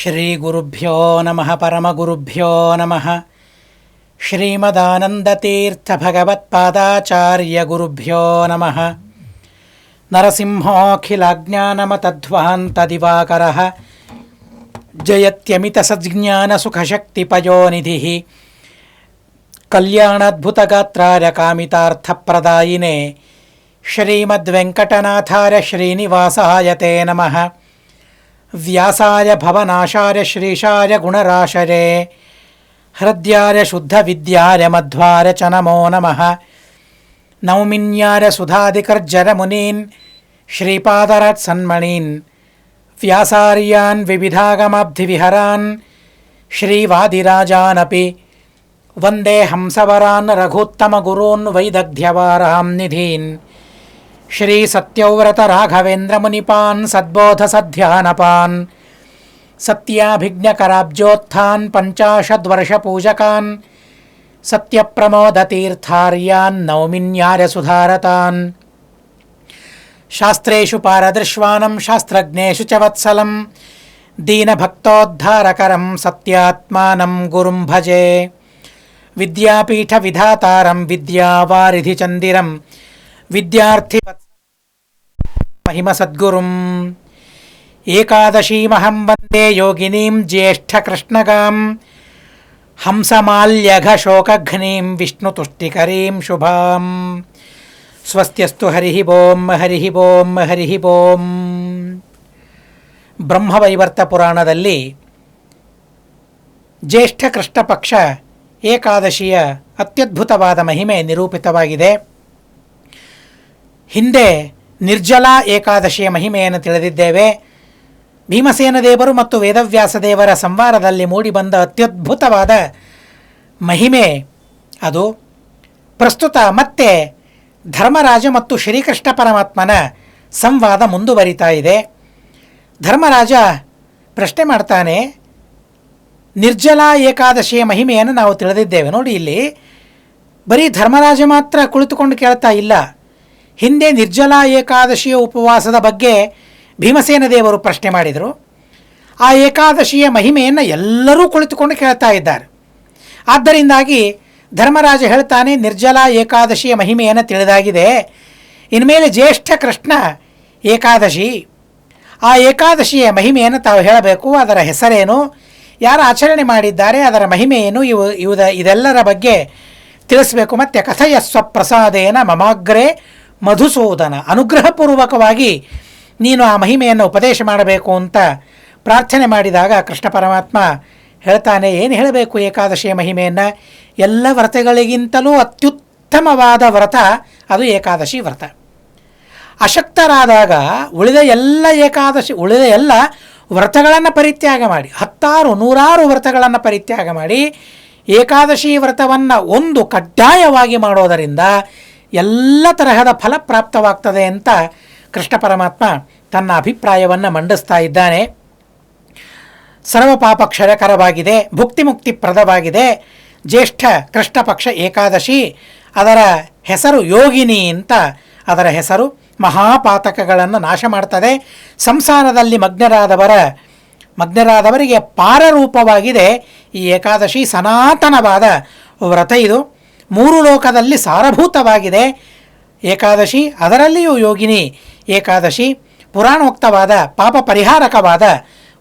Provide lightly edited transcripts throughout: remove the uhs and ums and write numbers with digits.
ಶ್ರೀ ಗುರುಭ್ಯೋ ನಮಃ ಪರಮಗುರುಭ್ಯೋ ನಮಃ. ಶ್ರೀಮದಾನಂದತೀರ್ಥ ಭಗವತ್ಪಾದಾಚಾರ್ಯ ಗುರುಭ್ಯೋ ನಮಃ. ನರಸಿಂಹೋऽಖಿಲಾಜ್ಞಾನಮತಧ್ವಾन्तದಿವಾಕರಃ ಜಯತ್ಯಮಿತಸಜ್ಞಾನಸುಖಶಕ್ತಿಪಯೋನಿಧಿಃ ಕಲ್ಯಾಣಾದ್ಭುತಗಾತ್ರಾರ್ಯ ಕಾಮಿತಾರ್ಥಪ್ರದಾಯಿನೇ ಶ್ರೀಮದ್ವೆಂಕಟನಾಥಾರ್ಯ ಶ್ರೀನಿವಾಸಾಯ ತೇ ನಮಃ. ವ್ಯಾಸಾಯ ಭವನಾಶಾಯ ಶ್ರೀಶಾಯ ಗುಣರಾಶರೇ ಹೃದ್ಯಾರ್ಯ ಶುದ್ಧವಿದ್ಯಾರ್ಯ ಮಧ್ವಾರ್ಯ ಚ ನಮೋ ನಮಃ. ನೌಮಿನ್ಯಾರ್ಯ ಸುಧಾಧಿಕರ್ಜರ ಮುನೀನ್ ಶ್ರೀಪಾದರಾತ್ ಸನ್ಮಣೀನ್ ವ್ಯಾಸಾರ್ಯಾನ್ ವಿವಿಧಾಗಮಾಬ್ಧಿವಿಹರಾನ್ ಶ್ರೀವಾದಿರಾಜಾನಪಿ ವಂದೇ ಹಂಸವರಾನ್ ರಘೂತ್ತಮಗುರೂನ್ ವೈದಗ್ಧ್ಯವಾರಾಂ ನಿಧೀನ್ ಶ್ರೀ ಸತ್ಯವ್ರತ ರಾಘವೇಂದ್ರ ಮುನಿಪಾನ್ ಸದ್ಬೋಧಸಧ್ಯಾನಪಾನ್ ಸತ್ಯಾಭಿಜ್ಞಕರಾಬ್ಜೋತ್ಥಾನ್ ಪಂಚಾಶದ್ವರ್ಷಪೂಜಕಾನ್ ಸತ್ಯಪ್ರಮೋದತೀರ್ಥಾರ್ಯಾನ್ ನೌಮಿನ್ಯಾರ್ಯ ಸುಧಾರತಾನ್. ಶಾಸ್ತ್ರೇಷು ಪಾರದೃಶ್ವಾನಂ ಶಾಸ್ತ್ರಜ್ಞೇಷು ಚ ವತ್ಸಲಂ ದೀನಭಕ್ತೋದ್ಧಾರಕರಂ ಸತ್ಯಾತ್ಮಾನಂ ಗುರುಂ ಭಜೆ. ವಿದ್ಯಾಪೀಠ ವಿಧಾತಾರಂ ವಿದ್ಯಾವಾರಿಧಿ ಚಂದಿರಂ ವಿದ್ಯಾರ್ಥಿ ಮಹಿಮ ಸದ್ಗುರುಂ. ಏಕಾದಶೀಮಹಂ ವಂದೇ ಯೋಗಿನೀಂ ಜ್ಯೇಷ್ಠಕೃಷ್ಣಗಾಂ ಹಂಸಮಾಲ್ಯಘಶೋಕಘ್ನೀಂ ವಿಷ್ಣುತುಷ್ಟಿಕರೀಂ ಶುಭಾಂ. ಸ್ವಸ್ತ್ಯಸ್ತು ಹರಿ ಓಂ ಹರಿ ಓಂ ಹರಿ ಓಂ. ಬ್ರಹ್ಮವೈವರ್ತ ಪುರಾಣದಲ್ಲಿ ಜ್ಯೇಷ್ಠ ಕೃಷ್ಣ ಪಕ್ಷ ಏಕಾದಶಿಯ ಅತ್ಯದ್ಭುತವಾದ ಮಹಿಮೆ ನಿರೂಪಿತವಾಗಿದೆ. ಹಿಂದೆ ನಿರ್ಜಲಾ ಏಕಾದಶಿಯ ಮಹಿಮೆಯನ್ನು ತಿಳಿದಿದ್ದೇವೆ. ಭೀಮಸೇನ ದೇವರು ಮತ್ತು ವೇದವ್ಯಾಸ ದೇವರ ಸಂವಾದದಲ್ಲಿ ಮೂಡಿಬಂದ ಅತ್ಯದ್ಭುತವಾದ ಮಹಿಮೆ ಅದು. ಪ್ರಸ್ತುತ ಮತ್ತೆ ಧರ್ಮರಾಜ ಮತ್ತು ಶ್ರೀಕೃಷ್ಣ ಪರಮಾತ್ಮನ ಸಂವಾದ ಮುಂದುವರಿತಾ ಇದೆ. ಧರ್ಮರಾಜ ಪ್ರಶ್ನೆ ಮಾಡ್ತಾನೆ, ನಿರ್ಜಲಾ ಏಕಾದಶಿಯ ಮಹಿಮೆಯನ್ನು ನಾವು ತಿಳಿದಿದ್ದೇವೆ. ನೋಡಿ, ಇಲ್ಲಿ ಬರೀ ಧರ್ಮರಾಜ ಮಾತ್ರ ಕುಳಿತುಕೊಂಡು ಕೇಳ್ತಾ ಇಲ್ಲ. ಹಿಂದೆ ನಿರ್ಜಲಾ ಏಕಾದಶಿಯ ಉಪವಾಸದ ಬಗ್ಗೆ ಭೀಮಸೇನ ದೇವರು ಪ್ರಶ್ನೆ ಮಾಡಿದರು. ಆ ಏಕಾದಶಿಯ ಮಹಿಮೆಯನ್ನು ಎಲ್ಲರೂ ಕುಳಿತುಕೊಂಡು ಕೇಳ್ತಾ ಇದ್ದಾರೆ. ಆದ್ದರಿಂದಾಗಿ ಧರ್ಮರಾಜ ಹೇಳ್ತಾನೆ, ನಿರ್ಜಲಾ ಏಕಾದಶಿಯ ಮಹಿಮೆಯನ್ನು ತಿಳಿದಾಗಿದೆ. ಇನ್ಮೇಲೆ ಜ್ಯೇಷ್ಠ ಕೃಷ್ಣ ಏಕಾದಶಿ, ಆ ಏಕಾದಶಿಯ ಮಹಿಮೆಯನ್ನು ತಾವು ಹೇಳಬೇಕು. ಅದರ ಹೆಸರೇನು, ಯಾರು ಆಚರಣೆ ಮಾಡಿದ್ದಾರೆ, ಅದರ ಮಹಿಮೆ ಏನು, ಇದೆಲ್ಲರ ಬಗ್ಗೆ ತಿಳಿಸಬೇಕು. ಮತ್ತು ಕಥಯಸ್ವ ಪ್ರಸಾದೇನ ಮಮಾಗ್ರೆ ಮಧುಸೂದನ, ಅನುಗ್ರಹಪೂರ್ವಕವಾಗಿ ನೀನು ಆ ಮಹಿಮೆಯನ್ನು ಉಪದೇಶ ಮಾಡಬೇಕು ಅಂತ ಪ್ರಾರ್ಥನೆ ಮಾಡಿದಾಗ ಕೃಷ್ಣ ಪರಮಾತ್ಮ ಹೇಳ್ತಾನೆ, ಏನು ಹೇಳಬೇಕು ಏಕಾದಶಿಯ ಮಹಿಮೆಯನ್ನು? ಎಲ್ಲ ವ್ರತಗಳಿಗಿಂತಲೂ ಅತ್ಯುತ್ತಮವಾದ ವ್ರತ ಅದು ಏಕಾದಶಿ ವ್ರತ. ಅಶಕ್ತರಾದಾಗ ಉಳಿದ ಎಲ್ಲ ವ್ರತಗಳನ್ನು ಪರಿತ್ಯಾಗ ಮಾಡಿ, ನೂರಾರು ವ್ರತಗಳನ್ನು ಪರಿತ್ಯಾಗ ಮಾಡಿ ಏಕಾದಶಿ ವ್ರತವನ್ನು ಒಂದು ಕಡ್ಡಾಯವಾಗಿ ಮಾಡೋದರಿಂದ ಎಲ್ಲ ತರಹದ ಫಲ ಪ್ರಾಪ್ತವಾಗ್ತದೆ ಅಂತ ಕೃಷ್ಣ ಪರಮಾತ್ಮ ತನ್ನ ಅಭಿಪ್ರಾಯವನ್ನು ಮಂಡಿಸ್ತಾ ಇದ್ದಾನೆ. ಸರ್ವ ಪಾಪ ಕ್ಷಯಕರವಾಗಿದೆ, ಭುಕ್ತಿ ಮುಕ್ತಿ ಪ್ರದವಾಗಿದೆ ಜ್ಯೇಷ್ಠ ಕೃಷ್ಣ ಪಕ್ಷ ಏಕಾದಶಿ. ಅದರ ಹೆಸರು ಯೋಗಿನಿ ಅಂತ. ಅದರ ಹೆಸರು ಮಹಾಪಾತಕಗಳನ್ನು ನಾಶ ಮಾಡ್ತದೆ. ಸಂಸಾರದಲ್ಲಿ ಮಗ್ನರಾದವರಿಗೆ ಪಾರರೂಪವಾಗಿದೆ ಈ ಏಕಾದಶಿ. ಸನಾತನವಾದ ವ್ರತ ಇದು. 3 ಲೋಕದಲ್ಲಿ ಸಾರಭೂತವಾಗಿದೆ ಏಕಾದಶಿ. ಅದರಲ್ಲಿಯೂ ಯೋಗಿನಿ ಏಕಾದಶಿ. ಪುರಾಣೋಕ್ತವಾದ ಪಾಪ ಪರಿಹಾರಕವಾದ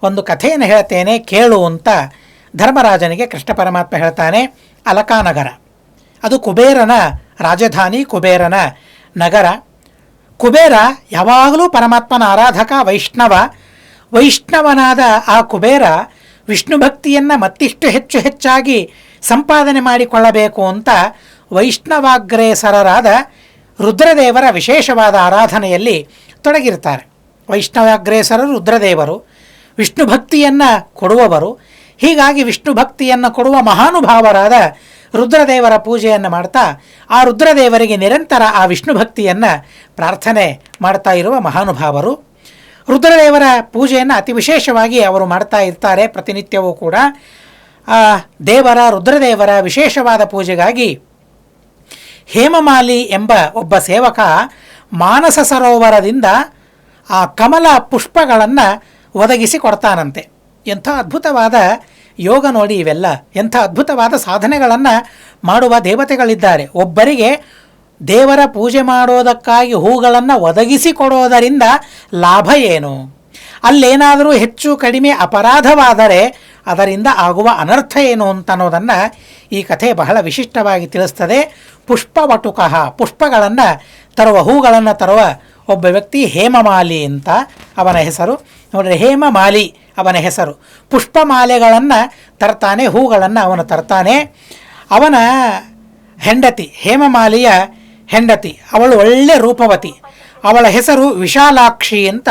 ಒಂದು ಕಥೆಯನ್ನು ಹೇಳ್ತೇನೆ ಕೇಳು ಅಂತ ಧರ್ಮರಾಜನಿಗೆ ಕೃಷ್ಣ ಪರಮಾತ್ಮ ಹೇಳ್ತಾನೆ. ಅಲಕಾನಗರ ಅದು ಕುಬೇರನ ರಾಜಧಾನಿ, ಕುಬೇರನ ನಗರ. ಕುಬೇರ ಯಾವಾಗಲೂ ಪರಮಾತ್ಮನ ಆರಾಧಕ, ವೈಷ್ಣವನಾದ ಆ ಕುಬೇರ ವಿಷ್ಣು ಭಕ್ತಿಯನ್ನು ಮತ್ತಿಷ್ಟು ಹೆಚ್ಚಾಗಿ ಸಂಪಾದನೆ ಮಾಡಿಕೊಳ್ಳಬೇಕು ಅಂತ ವೈಷ್ಣವಾಗ್ರೇಸರರಾದ ರುದ್ರದೇವರ ವಿಶೇಷವಾದ ಆರಾಧನೆಯಲ್ಲಿ ತೊಡಗಿರ್ತಾರೆ. ವೈಷ್ಣವಾಗ್ರೇಸರರು ರುದ್ರದೇವರು, ವಿಷ್ಣು ಭಕ್ತಿಯನ್ನು ಕೊಡುವವರು. ಹೀಗಾಗಿ ವಿಷ್ಣು ಭಕ್ತಿಯನ್ನು ಕೊಡುವ ಮಹಾನುಭಾವರಾದ ರುದ್ರದೇವರ ಪೂಜೆಯನ್ನು ಮಾಡ್ತಾ ಆ ರುದ್ರದೇವರಿಗೆ ನಿರಂತರ ಆ ವಿಷ್ಣು ಭಕ್ತಿಯನ್ನು ಪ್ರಾರ್ಥನೆ ಮಾಡ್ತಾ ಇರುವ ಮಹಾನುಭಾವರು. ರುದ್ರದೇವರ ಪೂಜೆಯನ್ನು ಅತಿ ವಿಶೇಷವಾಗಿ ಅವರು ಮಾಡ್ತಾ ಇರ್ತಾರೆ ಪ್ರತಿನಿತ್ಯವೂ ಕೂಡ. ರುದ್ರದೇವರ ವಿಶೇಷವಾದ ಪೂಜೆಗಾಗಿ ಹೇಮಮಾಲಿ ಎಂಬ ಒಬ್ಬ ಸೇವಕ ಮಾನಸ ಸರೋವರದಿಂದ ಆ ಕಮಲ ಪುಷ್ಪಗಳನ್ನು ಒದಗಿಸಿ ಕೊಡ್ತಾನಂತೆ. ಎಂಥ ಅದ್ಭುತವಾದ ಯೋಗ ನೋಡಿ ಇವೆಲ್ಲ, ಎಂಥ ಅದ್ಭುತವಾದ ಸಾಧನೆಗಳನ್ನು ಮಾಡುವ ದೇವತೆಗಳಿದ್ದಾರೆ. ಒಬ್ಬರಿಗೆ ದೇವರ ಪೂಜೆ ಮಾಡೋದಕ್ಕಾಗಿ ಹೂಗಳನ್ನು ಒದಗಿಸಿಕೊಡೋದರಿಂದ ಲಾಭ ಏನು? ಅಲ್ಲೇನಾದರೂ ಹೆಚ್ಚು ಕಡಿಮೆ ಅಪರಾಧವಾದರೆ ಅದರಿಂದ ಆಗುವ ಅನರ್ಥ ಏನು ಅಂತನ್ನೋದನ್ನು ಈ ಕಥೆ ಬಹಳ ವಿಶಿಷ್ಟವಾಗಿ ತಿಳಿಸ್ತದೆ. ಪುಷ್ಪವಟುಕಃ, ಪುಷ್ಪಗಳನ್ನು ತರುವ, ಹೂಗಳನ್ನು ತರುವ ಒಬ್ಬ ವ್ಯಕ್ತಿ ಹೇಮಮಾಲಿ ಅಂತ ಅವನ ಹೆಸರು. ನೋಡಿರಿ, ಹೇಮಮಾಲಿ ಅವನ ಹೆಸರು. ಪುಷ್ಪಮಾಲೆಗಳನ್ನು ತರ್ತಾನೆ, ಹೂಗಳನ್ನು ಅವನು ತರ್ತಾನೆ. ಅವನ ಹೆಂಡತಿ, ಹೇಮಮಾಲಿಯ ಹೆಂಡತಿ, ಅವಳು ಒಳ್ಳೆ ರೂಪವತಿ. ಅವಳ ಹೆಸರು ವಿಶಾಲಾಕ್ಷಿ ಅಂತ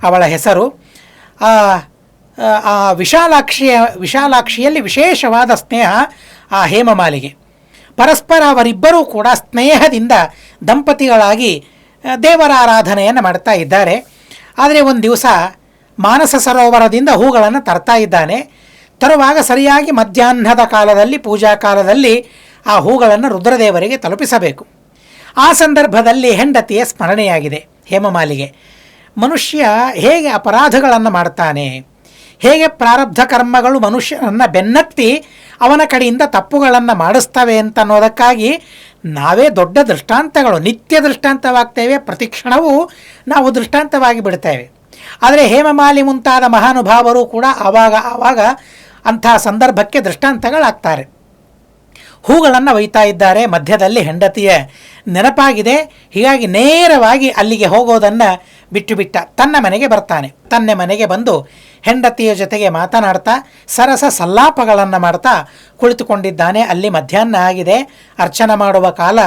ಅವಳ ಹೆಸರು. ಆ ವಿಶಾಲಾಕ್ಷಿಯಲ್ಲಿ ವಿಶೇಷವಾದ ಸ್ನೇಹ ಆ ಹೇಮಮಾಲಿಗೆ. ಪರಸ್ಪರ ಅವರಿಬ್ಬರೂ ಕೂಡ ಸ್ನೇಹದಿಂದ ದಂಪತಿಗಳಾಗಿ ದೇವರ ಆರಾಧನೆಯನ್ನು ಮಾಡ್ತಾ ಇದ್ದಾರೆ. ಆದರೆ ಒಂದು ದಿವಸ ಮಾನಸ ಸರೋವರದಿಂದ ಹೂಗಳನ್ನು ತರ್ತಾ ಇದ್ದಾನೆ. ತರುವಾಗ ಸರಿಯಾಗಿ ಮಧ್ಯಾಹ್ನದ ಕಾಲದಲ್ಲಿ, ಪೂಜಾ ಕಾಲದಲ್ಲಿ ಆ ಹೂಗಳನ್ನು ರುದ್ರದೇವರಿಗೆ ತಲುಪಿಸಬೇಕು. ಆ ಸಂದರ್ಭದಲ್ಲಿ ಹೆಂಡತಿಯ ಸ್ಮರಣೆಯಾಗಿದೆ ಹೇಮಮಾಲಿಗೆ. ಮನುಷ್ಯ ಹೇಗೆ ಅಪರಾಧಗಳನ್ನು ಮಾಡ್ತಾನೆ, ಹೇಗೆ ಪ್ರಾರಬ್ಧ ಕರ್ಮಗಳು ಮನುಷ್ಯನನ್ನು ಬೆನ್ನತ್ತಿ ಅವನ ಕಡೆಯಿಂದ ತಪ್ಪುಗಳನ್ನು ಮಾಡಿಸ್ತವೆ ಅಂತನ್ನೋದಕ್ಕಾಗಿ ನಾವೇ ದೊಡ್ಡ ದೃಷ್ಟಾಂತಗಳು, ನಿತ್ಯ ದೃಷ್ಟಾಂತವಾಗ್ತೇವೆ. ಪ್ರತಿ ಕ್ಷಣವೂ ನಾವು ದೃಷ್ಟಾಂತವಾಗಿ ಬಿಡ್ತೇವೆ. ಆದರೆ ಹೇಮಮಾಲಿ ಮುಂತಾದ ಮಹಾನುಭಾವರು ಕೂಡ ಆವಾಗ ಅಂಥ ಸಂದರ್ಭಕ್ಕೆ ದೃಷ್ಟಾಂತಗಳಾಗ್ತಾರೆ. ಹೂಗಳನ್ನು ಒಯ್ತಾ ಇದ್ದಾರೆ. ಮಧ್ಯದಲ್ಲಿ ಹೆಂಡತಿಯ ನೆನಪಾಗಿದೆ. ಹೀಗಾಗಿ ನೇರವಾಗಿ ಅಲ್ಲಿಗೆ ಹೋಗೋದನ್ನು ಬಿಟ್ಟುಬಿಟ್ಟ ತನ್ನ ಮನೆಗೆ ಬರ್ತಾನೆ. ತನ್ನ ಮನೆಗೆ ಬಂದು ಹೆಂಡತಿಯ ಜೊತೆಗೆ ಮಾತನಾಡ್ತಾ ಸರಸ ಸಲ್ಲಾಪಗಳನ್ನು ಮಾಡ್ತಾ ಕುಳಿತುಕೊಂಡಿದ್ದಾನೆ. ಅಲ್ಲಿ ಮಧ್ಯಾಹ್ನ ಆಗಿದೆ, ಅರ್ಚನೆ ಮಾಡುವ ಕಾಲ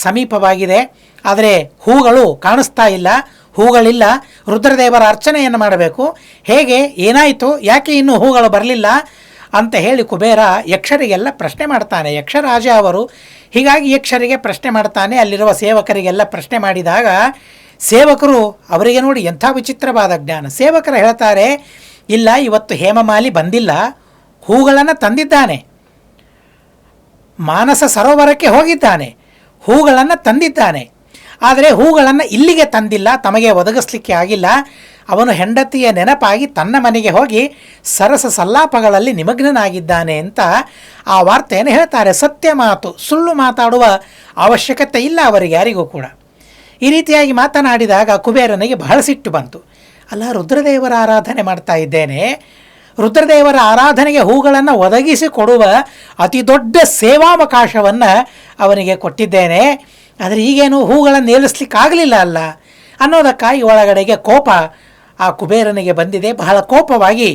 ಸಮೀಪವಾಗಿದೆ. ಆದರೆ ಹೂಗಳು ಕಾಣಿಸ್ತಾ ಇಲ್ಲ, ಹೂಗಳಿಲ್ಲ. ರುದ್ರದೇವರ ಅರ್ಚನೆಯನ್ನು ಮಾಡಬೇಕು. ಹೇಗೆ, ಏನಾಯಿತು, ಯಾಕೆ ಇನ್ನೂ ಹೂಗಳು ಬರಲಿಲ್ಲ ಅಂತ ಹೇಳಿ ಕುಬೇರ ಯಕ್ಷರಿಗೆಲ್ಲ ಪ್ರಶ್ನೆ ಮಾಡ್ತಾನೆ. ಯಕ್ಷರಾಜ ಅವರು. ಹೀಗಾಗಿ ಯಕ್ಷರಿಗೆ ಪ್ರಶ್ನೆ ಮಾಡ್ತಾನೆ. ಅಲ್ಲಿರುವ ಸೇವಕರಿಗೆಲ್ಲ ಪ್ರಶ್ನೆ ಮಾಡಿದಾಗ ಸೇವಕರು, ಅವರಿಗೆ ನೋಡಿ ಎಂಥ ವಿಚಿತ್ರವಾದ ಜ್ಞಾನ. ಸೇವಕರು ಹೇಳ್ತಾರೆ, ಇಲ್ಲ, ಇವತ್ತು ಹೇಮಮಾಲಿ ಬಂದಿಲ್ಲ, ಹೂಗಳನ್ನು ತಂದಿದ್ದಾನೆ, ಮಾನಸ ಸರೋವರಕ್ಕೆ ಹೋಗಿದ್ದಾನೆ, ಹೂಗಳನ್ನು ತಂದಿದ್ದಾನೆ. ಆದರೆ ಹೂಗಳನ್ನು ಇಲ್ಲಿಗೆ ತಂದಿಲ್ಲ, ತಮಗೆ ಒದಗಿಸ್ಲಿಕ್ಕೆ ಆಗಿಲ್ಲ. ಅವನು ಹೆಂಡತಿಯ ನೆನಪಾಗಿ ತನ್ನ ಮನೆಗೆ ಹೋಗಿ ಸರಸ ಸಲ್ಲಾಪಗಳಲ್ಲಿ ನಿಮಗ್ನನಾಗಿದ್ದಾನೆ ಅಂತ ಆ ವಾರ್ತೆಯನ್ನು ಹೇಳ್ತಾರೆ. ಸತ್ಯ ಮಾತು, ಸುಳ್ಳು ಮಾತಾಡುವ ಅವಶ್ಯಕತೆ ಇಲ್ಲ ಅವರಿಗೆ ಯಾರಿಗೂ ಕೂಡ. ಈ ರೀತಿಯಾಗಿ ಮಾತನಾಡಿದಾಗ ಕುಬೇರನಿಗೆ ಬಹಳ ಸಿಟ್ಟು ಬಂತು. ಅಲ್ಲ, ರುದ್ರದೇವರ ಆರಾಧನೆ ಮಾಡ್ತಾ ಇದ್ದೇನೆ, ರುದ್ರದೇವರ ಆರಾಧನೆಗೆ ಹೂಗಳನ್ನು ಒದಗಿಸಿ ಕೊಡುವ ಅತಿ ದೊಡ್ಡ ಸೇವಾವಕಾಶವನ್ನು ಅವನಿಗೆ ಕೊಟ್ಟಿದ್ದೇನೆ. ಆದರೆ ಈಗೇನು ಹೂಗಳನ್ನು ಏಲಿಸ್ಲಿಕ್ಕಾಗಲಿಲ್ಲ ಅಲ್ಲ ಅನ್ನೋದಕ್ಕಾಗಿ ಒಳಗಡೆಗೆ ಕೋಪ ಆ ಕುಬೇರನಿಗೆ ಬಂದಿದೆ. ಬಹಳ ಕೋಪವಾಗಿ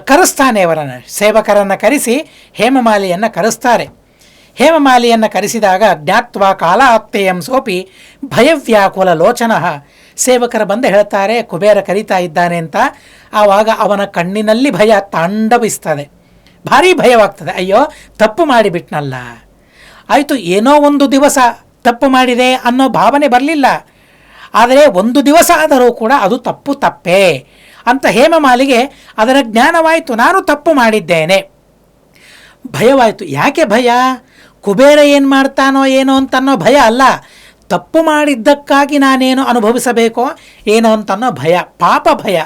ಕರೆಸ್ತಾನೆ ಅವರನ್ನು, ಸೇವಕರನ್ನು ಕರೆಸಿ ಹೇಮಮಾಲಿಯನ್ನು ಕರೆಸ್ತಾರೆ. ಹೇಮಮಾಲಿಯನ್ನು ಕರೆಸಿದಾಗ ಜ್ಞಾತ್ವಾ ಕಾಲಾಪ್ತೇಯಂ ಸೋಪಿ ಭಯವ್ಯಾಕುಲ ಲೋಚನಃ, ಸೇವಕರು ಬಂದು ಹೇಳ್ತಾರೆ ಕುಬೇರ ಕರೀತಾ ಇದ್ದಾನೆ ಅಂತ. ಆವಾಗ ಅವನ ಕಣ್ಣಿನಲ್ಲಿ ಭಯ ತಾಂಡವಿಸ್ತದೆ, ಭಾರೀ ಭಯವಾಗ್ತದೆ. ಅಯ್ಯೋ, ತಪ್ಪು ಮಾಡಿಬಿಟ್ನಲ್ಲ, ಆಯಿತು, ಏನೋ ಒಂದು ದಿವಸ ತಪ್ಪು ಮಾಡಿದೆ ಅನ್ನೋ ಭಾವನೆ ಬರಲಿಲ್ಲ, ಆದರೆ ಒಂದು ದಿವಸ ಆದರೂ ಕೂಡ ಅದು ತಪ್ಪೇ ಅಂತ ಹೇಮಮಾಲಿಗೆ ಅದರ ಜ್ಞಾನವಾಯಿತು. ನಾನು ತಪ್ಪು ಮಾಡಿದ್ದೇನೆ, ಭಯವಾಯಿತು. ಯಾಕೆ ಭಯ? ಕುಬೇರ ಏನು ಮಾಡ್ತಾನೋ ಏನೋ ಅಂತನ್ನೋ ಭಯ ಅಲ್ಲ, ತಪ್ಪು ಮಾಡಿದ್ದಕ್ಕಾಗಿ ನಾನೇನು ಅನುಭವಿಸಬೇಕೋ ಏನೋ ಅಂತನ್ನೋ ಭಯ, ಪಾಪ ಭಯ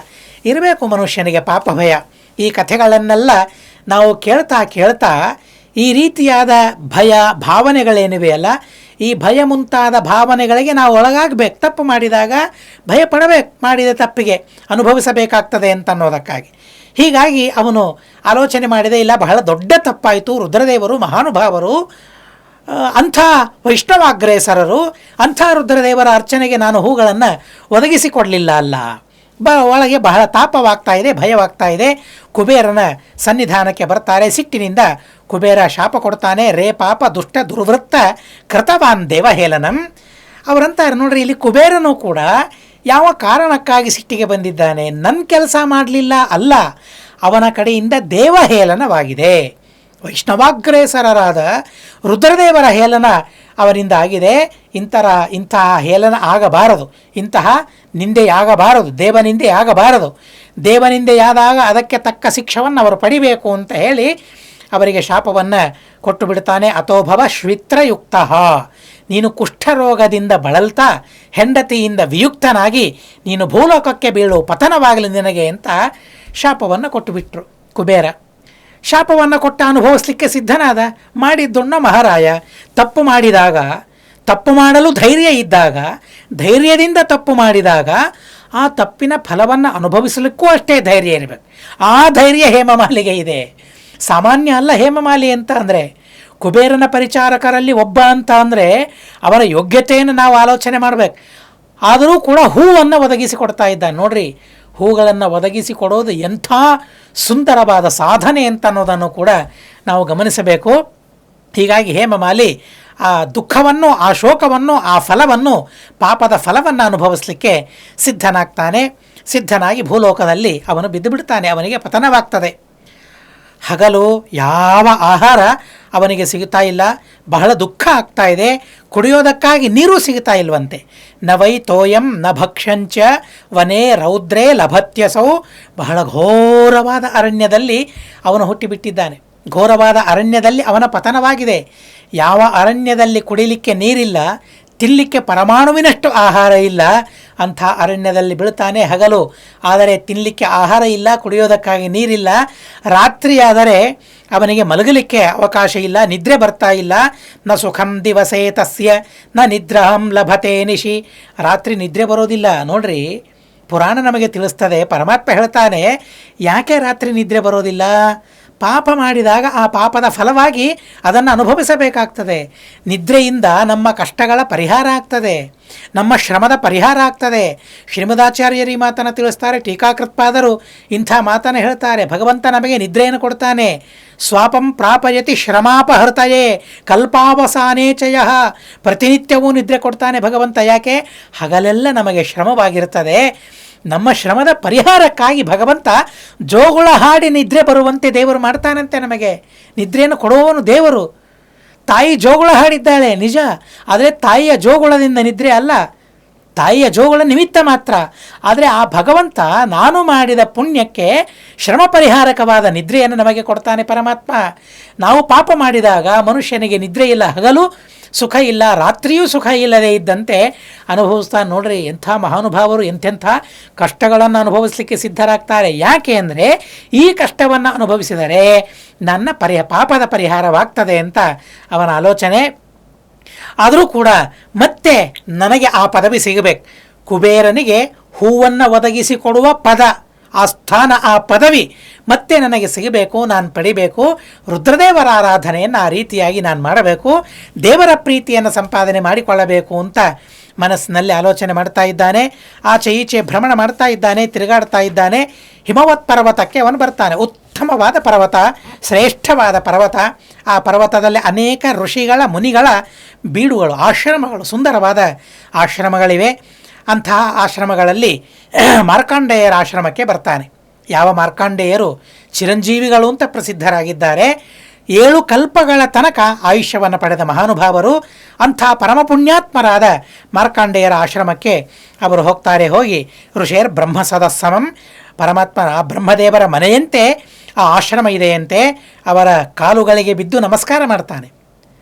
ಇರಬೇಕು ಮನುಷ್ಯನಿಗೆ, ಪಾಪ ಭಯ. ಈ ಕಥೆಗಳನ್ನೆಲ್ಲ ನಾವು ಕೇಳ್ತಾ ಕೇಳ್ತಾ ಈ ರೀತಿಯಾದ ಭಯ ಭಾವನೆಗಳೇನಿವೆ ಅಲ್ಲ, ಈ ಭಯ ಮುಂತಾದ ಭಾವನೆಗಳಿಗೆ ನಾವು ಒಳಗಾಗಬೇಕು. ತಪ್ಪು ಮಾಡಿದಾಗ ಭಯ ಪಡಬೇಕು, ಮಾಡಿದ ತಪ್ಪಿಗೆ ಅನುಭವಿಸಬೇಕಾಗ್ತದೆ ಅಂತನ್ನೋದಕ್ಕಾಗಿ. ಹೀಗಾಗಿ ಅವನು ಆಲೋಚನೆ ಮಾಡಿದೆ, ಇಲ್ಲ, ಬಹಳ ದೊಡ್ಡ ತಪ್ಪಾಯಿತು, ರುದ್ರದೇವರು ಮಹಾನುಭಾವರು, ಅಂಥ ವೈಷ್ಣವಾಗ್ರೇಸರರು, ಅಂಥ ರುದ್ರದೇವರ ಅರ್ಚನೆಗೆ ನಾನು ಹೂಗಳನ್ನು ಒದಗಿಸಿಕೊಡಲಿಲ್ಲ ಅಲ್ಲ. ಒಳಗೆ ಬಹಳ ತಾಪವಾಗ್ತಾ ಇದೆ, ಭಯವಾಗ್ತಾ ಇದೆ. ಕುಬೇರನ ಸನ್ನಿಧಾನಕ್ಕೆ ಬರ್ತಾರೆ. ಸಿಟ್ಟಿನಿಂದ ಕುಬೇರ ಶಾಪ ಕೊಡ್ತಾನೆ. ರೇ ಪಾಪ ದುಷ್ಟ ದುರ್ವೃತ್ತ ಕೃತವಾನ್ ದೇವಹೇಳನಂ. ಅವರಂತಾರೆ, ನೋಡ್ರಿ, ಇಲ್ಲಿ ಕುಬೇರನು ಕೂಡ ಯಾವ ಕಾರಣಕ್ಕಾಗಿ ಸಿಟ್ಟಿಗೆ ಬಂದಿದ್ದಾನೆ, ನನ್ನ ಕೆಲಸ ಮಾಡಲಿಲ್ಲ ಅಲ್ಲ, ಅವನ ಕಡೆಯಿಂದ ದೇವಹೇಳನವಾಗಿದೆ. ವೈಷ್ಣವಾಗ್ರೇಸರರಾದ ರುದ್ರದೇವರ ಹೇಳನ ಅವರಿಂದ ಆಗಿದೆ. ಇಂತಹ ಹೇಳನ ಆಗಬಾರದು, ಇಂತಹ ನಿಂದೆಯಾಗಬಾರದು, ದೇವನಿಂದೆಯಾಗಬಾರದು. ದೇವನಿಂದೆಯಾದಾಗ ಅದಕ್ಕೆ ತಕ್ಕ ಶಿಕ್ಷವನ್ನು ಅವರು ಪಡಿಬೇಕು ಅಂತ ಹೇಳಿ ಅವರಿಗೆ ಶಾಪವನ್ನು ಕೊಟ್ಟು ಬಿಡ್ತಾನೆ. ಅಥೋಭವ ಶ್ವಿತ್ರಯುಕ್ತ, ನೀನು ಕುಷ್ಠರೋಗದಿಂದ ಬಳಲ್ತಾ ಹೆಂಡತಿಯಿಂದ ವಿಯುಕ್ತನಾಗಿ ನೀನು ಭೂಲೋಕಕ್ಕೆ ಬೀಳು, ಪತನವಾಗಲಿ ನಿನಗೆ ಅಂತ ಶಾಪವನ್ನು ಕೊಟ್ಟುಬಿಟ್ರು ಕುಬೇರ. ಶಾಪವನ್ನು ಕೊಟ್ಟ ಅನುಭವಿಸ್ಲಿಕ್ಕೆ ಸಿದ್ಧನಾದ. ಮಾಡಿದ್ದುಣ್ಣ ಮಹಾರಾಯ. ತಪ್ಪು ಮಾಡಿದಾಗ, ತಪ್ಪು ಮಾಡಲು ಧೈರ್ಯ ಇದ್ದಾಗ, ಧೈರ್ಯದಿಂದ ತಪ್ಪು ಮಾಡಿದಾಗ ಆ ತಪ್ಪಿನ ಫಲವನ್ನು ಅನುಭವಿಸಲಿಕ್ಕೂ ಅಷ್ಟೇ ಧೈರ್ಯ ಇರಬೇಕು. ಆ ಧೈರ್ಯ ಹೇಮಮಾಲಿಗೆ ಇದೆ. ಸಾಮಾನ್ಯ ಅಲ್ಲ ಹೇಮಮಾಲಿ ಅಂತ ಅಂದರೆ. ಕುಬೇರನ ಪರಿಚಾರಕರಲ್ಲಿ ಒಬ್ಬ ಅಂತ ಅಂದರೆ ಅವರ ಯೋಗ್ಯತೆಯನ್ನು ನಾವು ಆಲೋಚನೆ ಮಾಡಬೇಕು. ಆದರೂ ಕೂಡ ಹೂವನ್ನು ಒದಗಿಸಿಕೊಡ್ತಾ ಇದ್ದಾನೆ ನೋಡ್ರಿ. ಹೂಗಳನ್ನು ಒದಗಿಸಿಕೊಡೋದು ಎಂಥ ಸುಂದರವಾದ ಸಾಧನೆ ಅಂತ ಅನ್ನೋದನ್ನು ಕೂಡ ನಾವು ಗಮನಿಸಬೇಕು. ಹೀಗಾಗಿ ಹೇಮಮಾಲಿ ಆ ದುಃಖವನ್ನು, ಆ ಶೋಕವನ್ನು, ಆ ಫಲವನ್ನು, ಪಾಪದ ಫಲವನ್ನು ಅನುಭವಿಸಲಿಕ್ಕೆ ಸಿದ್ಧನಾಗ್ತಾನೆ. ಸಿದ್ಧನಾಗಿ ಭೂಲೋಕದಲ್ಲಿ ಅವನು ಬಿದ್ದು ಬಿಡ್ತಾನೆ. ಅವನಿಗೆ ಪತನವಾಗ್ತದೆ. ಹಗಲು ಯಾವ ಆಹಾರ ಅವನಿಗೆ ಸಿಗುತ್ತಾ ಇಲ್ಲ. ಬಹಳ ದುಃಖ ಆಗ್ತಾ ಇದೆ. ಕುಡಿಯೋದಕ್ಕಾಗಿ ನೀರು ಸಿಗುತ್ತಾ ಇಲ್ವಂತೆ. ನ ವೈ ತೋಯಂ ನ ಭಕ್ಷ್ಯಂಚ ವನೇ ರೌದ್ರೇ ಲಭತ್ಯಸೌ. ಬಹಳ ಘೋರವಾದ ಅರಣ್ಯದಲ್ಲಿ ಅವನು ಹುಟ್ಟಿಬಿಟ್ಟಿದ್ದಾನೆ. ಘೋರವಾದ ಅರಣ್ಯದಲ್ಲಿ ಅವನ ಪತನವಾಗಿದೆ. ಯಾವ ಅರಣ್ಯದಲ್ಲಿ ಕುಡಿಲಿಕ್ಕೆ ನೀರಿಲ್ಲ, ತಿನ್ನಲಿಕ್ಕೆ ಪರಮಾಣುವಿನಷ್ಟು ಆಹಾರ ಇಲ್ಲ, ಅಂಥ ಅರಣ್ಯದಲ್ಲಿ ಬೀಳ್ತಾನೆ. ಹಗಲು ಆದರೆ ತಿನ್ನಲಿಕ್ಕೆ ಆಹಾರ ಇಲ್ಲ, ಕುಡಿಯೋದಕ್ಕಾಗಿ ನೀರಿಲ್ಲ. ರಾತ್ರಿಯಾದರೆ ಅವನಿಗೆ ಮಲಗಲಿಕ್ಕೆ ಅವಕಾಶ ಇಲ್ಲ, ನಿದ್ರೆ ಬರ್ತಾ ಇಲ್ಲ. ನ ಸುಖಂ ದಿವಸೇ ತಸ್ಯ ನ ನಿದ್ರಹಂ ಲಭತೆ ನಿಶಿ. ರಾತ್ರಿ ನಿದ್ರೆ ಬರೋದಿಲ್ಲ. ನೋಡ್ರಿ, ಪುರಾಣ ನಮಗೆ ತಿಳಿಸ್ತದೆ. ಪರಮಾತ್ಮ ಹೇಳ್ತಾನೆ, ಯಾಕೆ ರಾತ್ರಿ ನಿದ್ರೆ ಬರೋದಿಲ್ಲ? ಪಾಪ ಮಾಡಿದಾಗ ಆ ಪಾಪದ ಫಲವಾಗಿ ಅದನ್ನು ಅನುಭವಿಸಬೇಕಾಗ್ತದೆ. ನಿದ್ರೆಯಿಂದ ನಮ್ಮ ಕಷ್ಟಗಳ ಪರಿಹಾರ ಆಗ್ತದೆ, ನಮ್ಮ ಶ್ರಮದ ಪರಿಹಾರ ಆಗ್ತದೆ. ಶ್ರೀಮದಾಚಾರ್ಯರು ಈ ಮಾತನ್ನು ತಿಳಿಸ್ತಾರೆ. ಟೀಕಾಕೃತ್ಪಾದರು ಇಂಥ ಮಾತನ್ನು ಹೇಳ್ತಾರೆ. ಭಗವಂತ ನಮಗೆ ನಿದ್ರೆಯನ್ನು ಕೊಡ್ತಾನೆ. ಸ್ವಾಪಂ ಪ್ರಾಪಯತಿ ಶ್ರಮಾಪಹರ್ತಯೇ ಕಲ್ಪಾವಸಾನೇ ಚಯ. ಪ್ರತಿನಿತ್ಯವೂ ನಿದ್ರೆ ಕೊಡ್ತಾನೆ ಭಗವಂತ. ಯಾಕೆ? ಹಗಲೆಲ್ಲ ನಮಗೆ ಶ್ರಮವಾಗಿರ್ತದೆ. ನಮ್ಮ ಶ್ರಮದ ಪರಿಹಾರಕ್ಕಾಗಿ ಭಗವಂತ ಜೋಗುಳ ಹಾಡಿ ನಿದ್ರೆ ಬರುವಂತೆ ದೇವರು ಮಾಡ್ತಾನಂತೆ. ನಮಗೆ ನಿದ್ರೆಯನ್ನು ಕೊಡುವವನು ದೇವರು. ತಾಯಿ ಜೋಗುಳ ಹಾಡಿದ್ದಾಳೆ ನಿಜ, ಆದರೆ ತಾಯಿಯ ಜೋಗುಳದಿಂದ ನಿದ್ರೆ ಅಲ್ಲ, ತಾಯಿಯ ಜೋಗುಳ ನಿಮಿತ್ತ ಮಾತ್ರ. ಆದರೆ ಆ ಭಗವಂತ ನಾನು ಮಾಡಿದ ಪುಣ್ಯಕ್ಕೆ ಶ್ರಮ ಪರಿಹಾರಕವಾದ ನಿದ್ರೆಯನ್ನು ನಮಗೆ ಕೊಡ್ತಾನೆ ಪರಮಾತ್ಮ. ನಾವು ಪಾಪ ಮಾಡಿದಾಗ ಮನುಷ್ಯನಿಗೆ ನಿದ್ರೆ ಇಲ್ಲ, ಹಗಲು ಸುಖ ಇಲ್ಲ, ರಾತ್ರಿಯೂ ಸುಖ ಇಲ್ಲದೆ ಇದ್ದಂತೆ ಅನುಭವಿಸ್ತಾನೆ. ನೋಡ್ರಿ, ಎಂಥ ಮಹಾನುಭಾವರು ಎಂತೆಂಥ ಕಷ್ಟಗಳನ್ನು ಅನುಭವಿಸಲಿಕ್ಕೆ ಸಿದ್ಧರಾಗ್ತಾರೆ. ಯಾಕೆ ಅಂದರೆ ಈ ಕಷ್ಟವನ್ನು ಅನುಭವಿಸಿದರೆ ನನ್ನ ಪಾಪದ ಪರಿಹಾರವಾಗ್ತದೆ ಅಂತ ಅವನ ಆಲೋಚನೆ. ಆದರೂ ಕೂಡ ಮತ್ತೆ ನನಗೆ ಆ ಪದವಿ ಸಿಗಬೇಕು. ಕುಬೇರನಿಗೆ ಹೂವನ್ನು ಒದಗಿಸಿಕೊಡುವ ಪದ, ಆ ಸ್ಥಾನ, ಆ ಪದವಿ ಮತ್ತೆ ನನಗೆ ಸಿಗಬೇಕು, ನಾನು ಪಡಿಬೇಕು. ರುದ್ರದೇವರ ಆರಾಧನೆಯನ್ನು ಆ ರೀತಿಯಾಗಿ ನಾನು ಮಾಡಬೇಕು, ದೇವರ ಪ್ರೀತಿಯನ್ನು ಸಂಪಾದನೆ ಮಾಡಿಕೊಳ್ಳಬೇಕು ಅಂತ ಮನಸ್ಸಿನಲ್ಲಿ ಆಲೋಚನೆ ಮಾಡ್ತಾ ಇದ್ದಾನೆ. ಆಚೆ ಈಚೆ ಭ್ರಮಣ ಮಾಡ್ತಾ ಇದ್ದಾನೆ, ತಿರುಗಾಡ್ತಾ ಇದ್ದಾನೆ. ಹಿಮವತ್ ಪರ್ವತಕ್ಕೆ ಅವನು ಬರ್ತಾನೆ. ಉತ್ತಮವಾದ ಪರ್ವತ, ಶ್ರೇಷ್ಠವಾದ ಪರ್ವತ. ಆ ಪರ್ವತದಲ್ಲಿ ಅನೇಕ ಋಷಿಗಳ, ಮುನಿಗಳ ಬೀಡುಗಳು, ಆಶ್ರಮಗಳು, ಸುಂದರವಾದ ಆಶ್ರಮಗಳಿವೆ. ಅಂತಹ ಆಶ್ರಮಗಳಲ್ಲಿ ಮಾರ್ಕಾಂಡೇಯರ ಆಶ್ರಮಕ್ಕೆ ಬರ್ತಾನೆ. ಯಾವ ಮಾರ್ಕಾಂಡೇಯರು ಚಿರಂಜೀವಿಗಳು ಅಂತ ಪ್ರಸಿದ್ಧರಾಗಿದ್ದಾರೆ. 7 ಕಲ್ಪಗಳ ತನಕ ಆಯುಷ್ಯವನ್ನು ಪಡೆದ ಮಹಾನುಭಾವರು. ಅಂಥ ಪರಮಪುಣ್ಯಾತ್ಮರಾದ ಮಾರ್ಕಾಂಡೇಯರ ಆಶ್ರಮಕ್ಕೆ ಅವರು ಹೋಗ್ತಾರೆ. ಹೋಗಿ ಋಷೇರ್ ಬ್ರಹ್ಮ ಸದಸ್ಸಮಂ, ಪರಮಾತ್ಮನ ಬ್ರಹ್ಮದೇವರ ಮನೆಯಂತೆ ಆ ಆಶ್ರಮ ಇದೆಯಂತೆ. ಅವರ ಕಾಲುಗಳಿಗೆ ಬಿದ್ದು ನಮಸ್ಕಾರ ಮಾಡ್ತಾನೆ.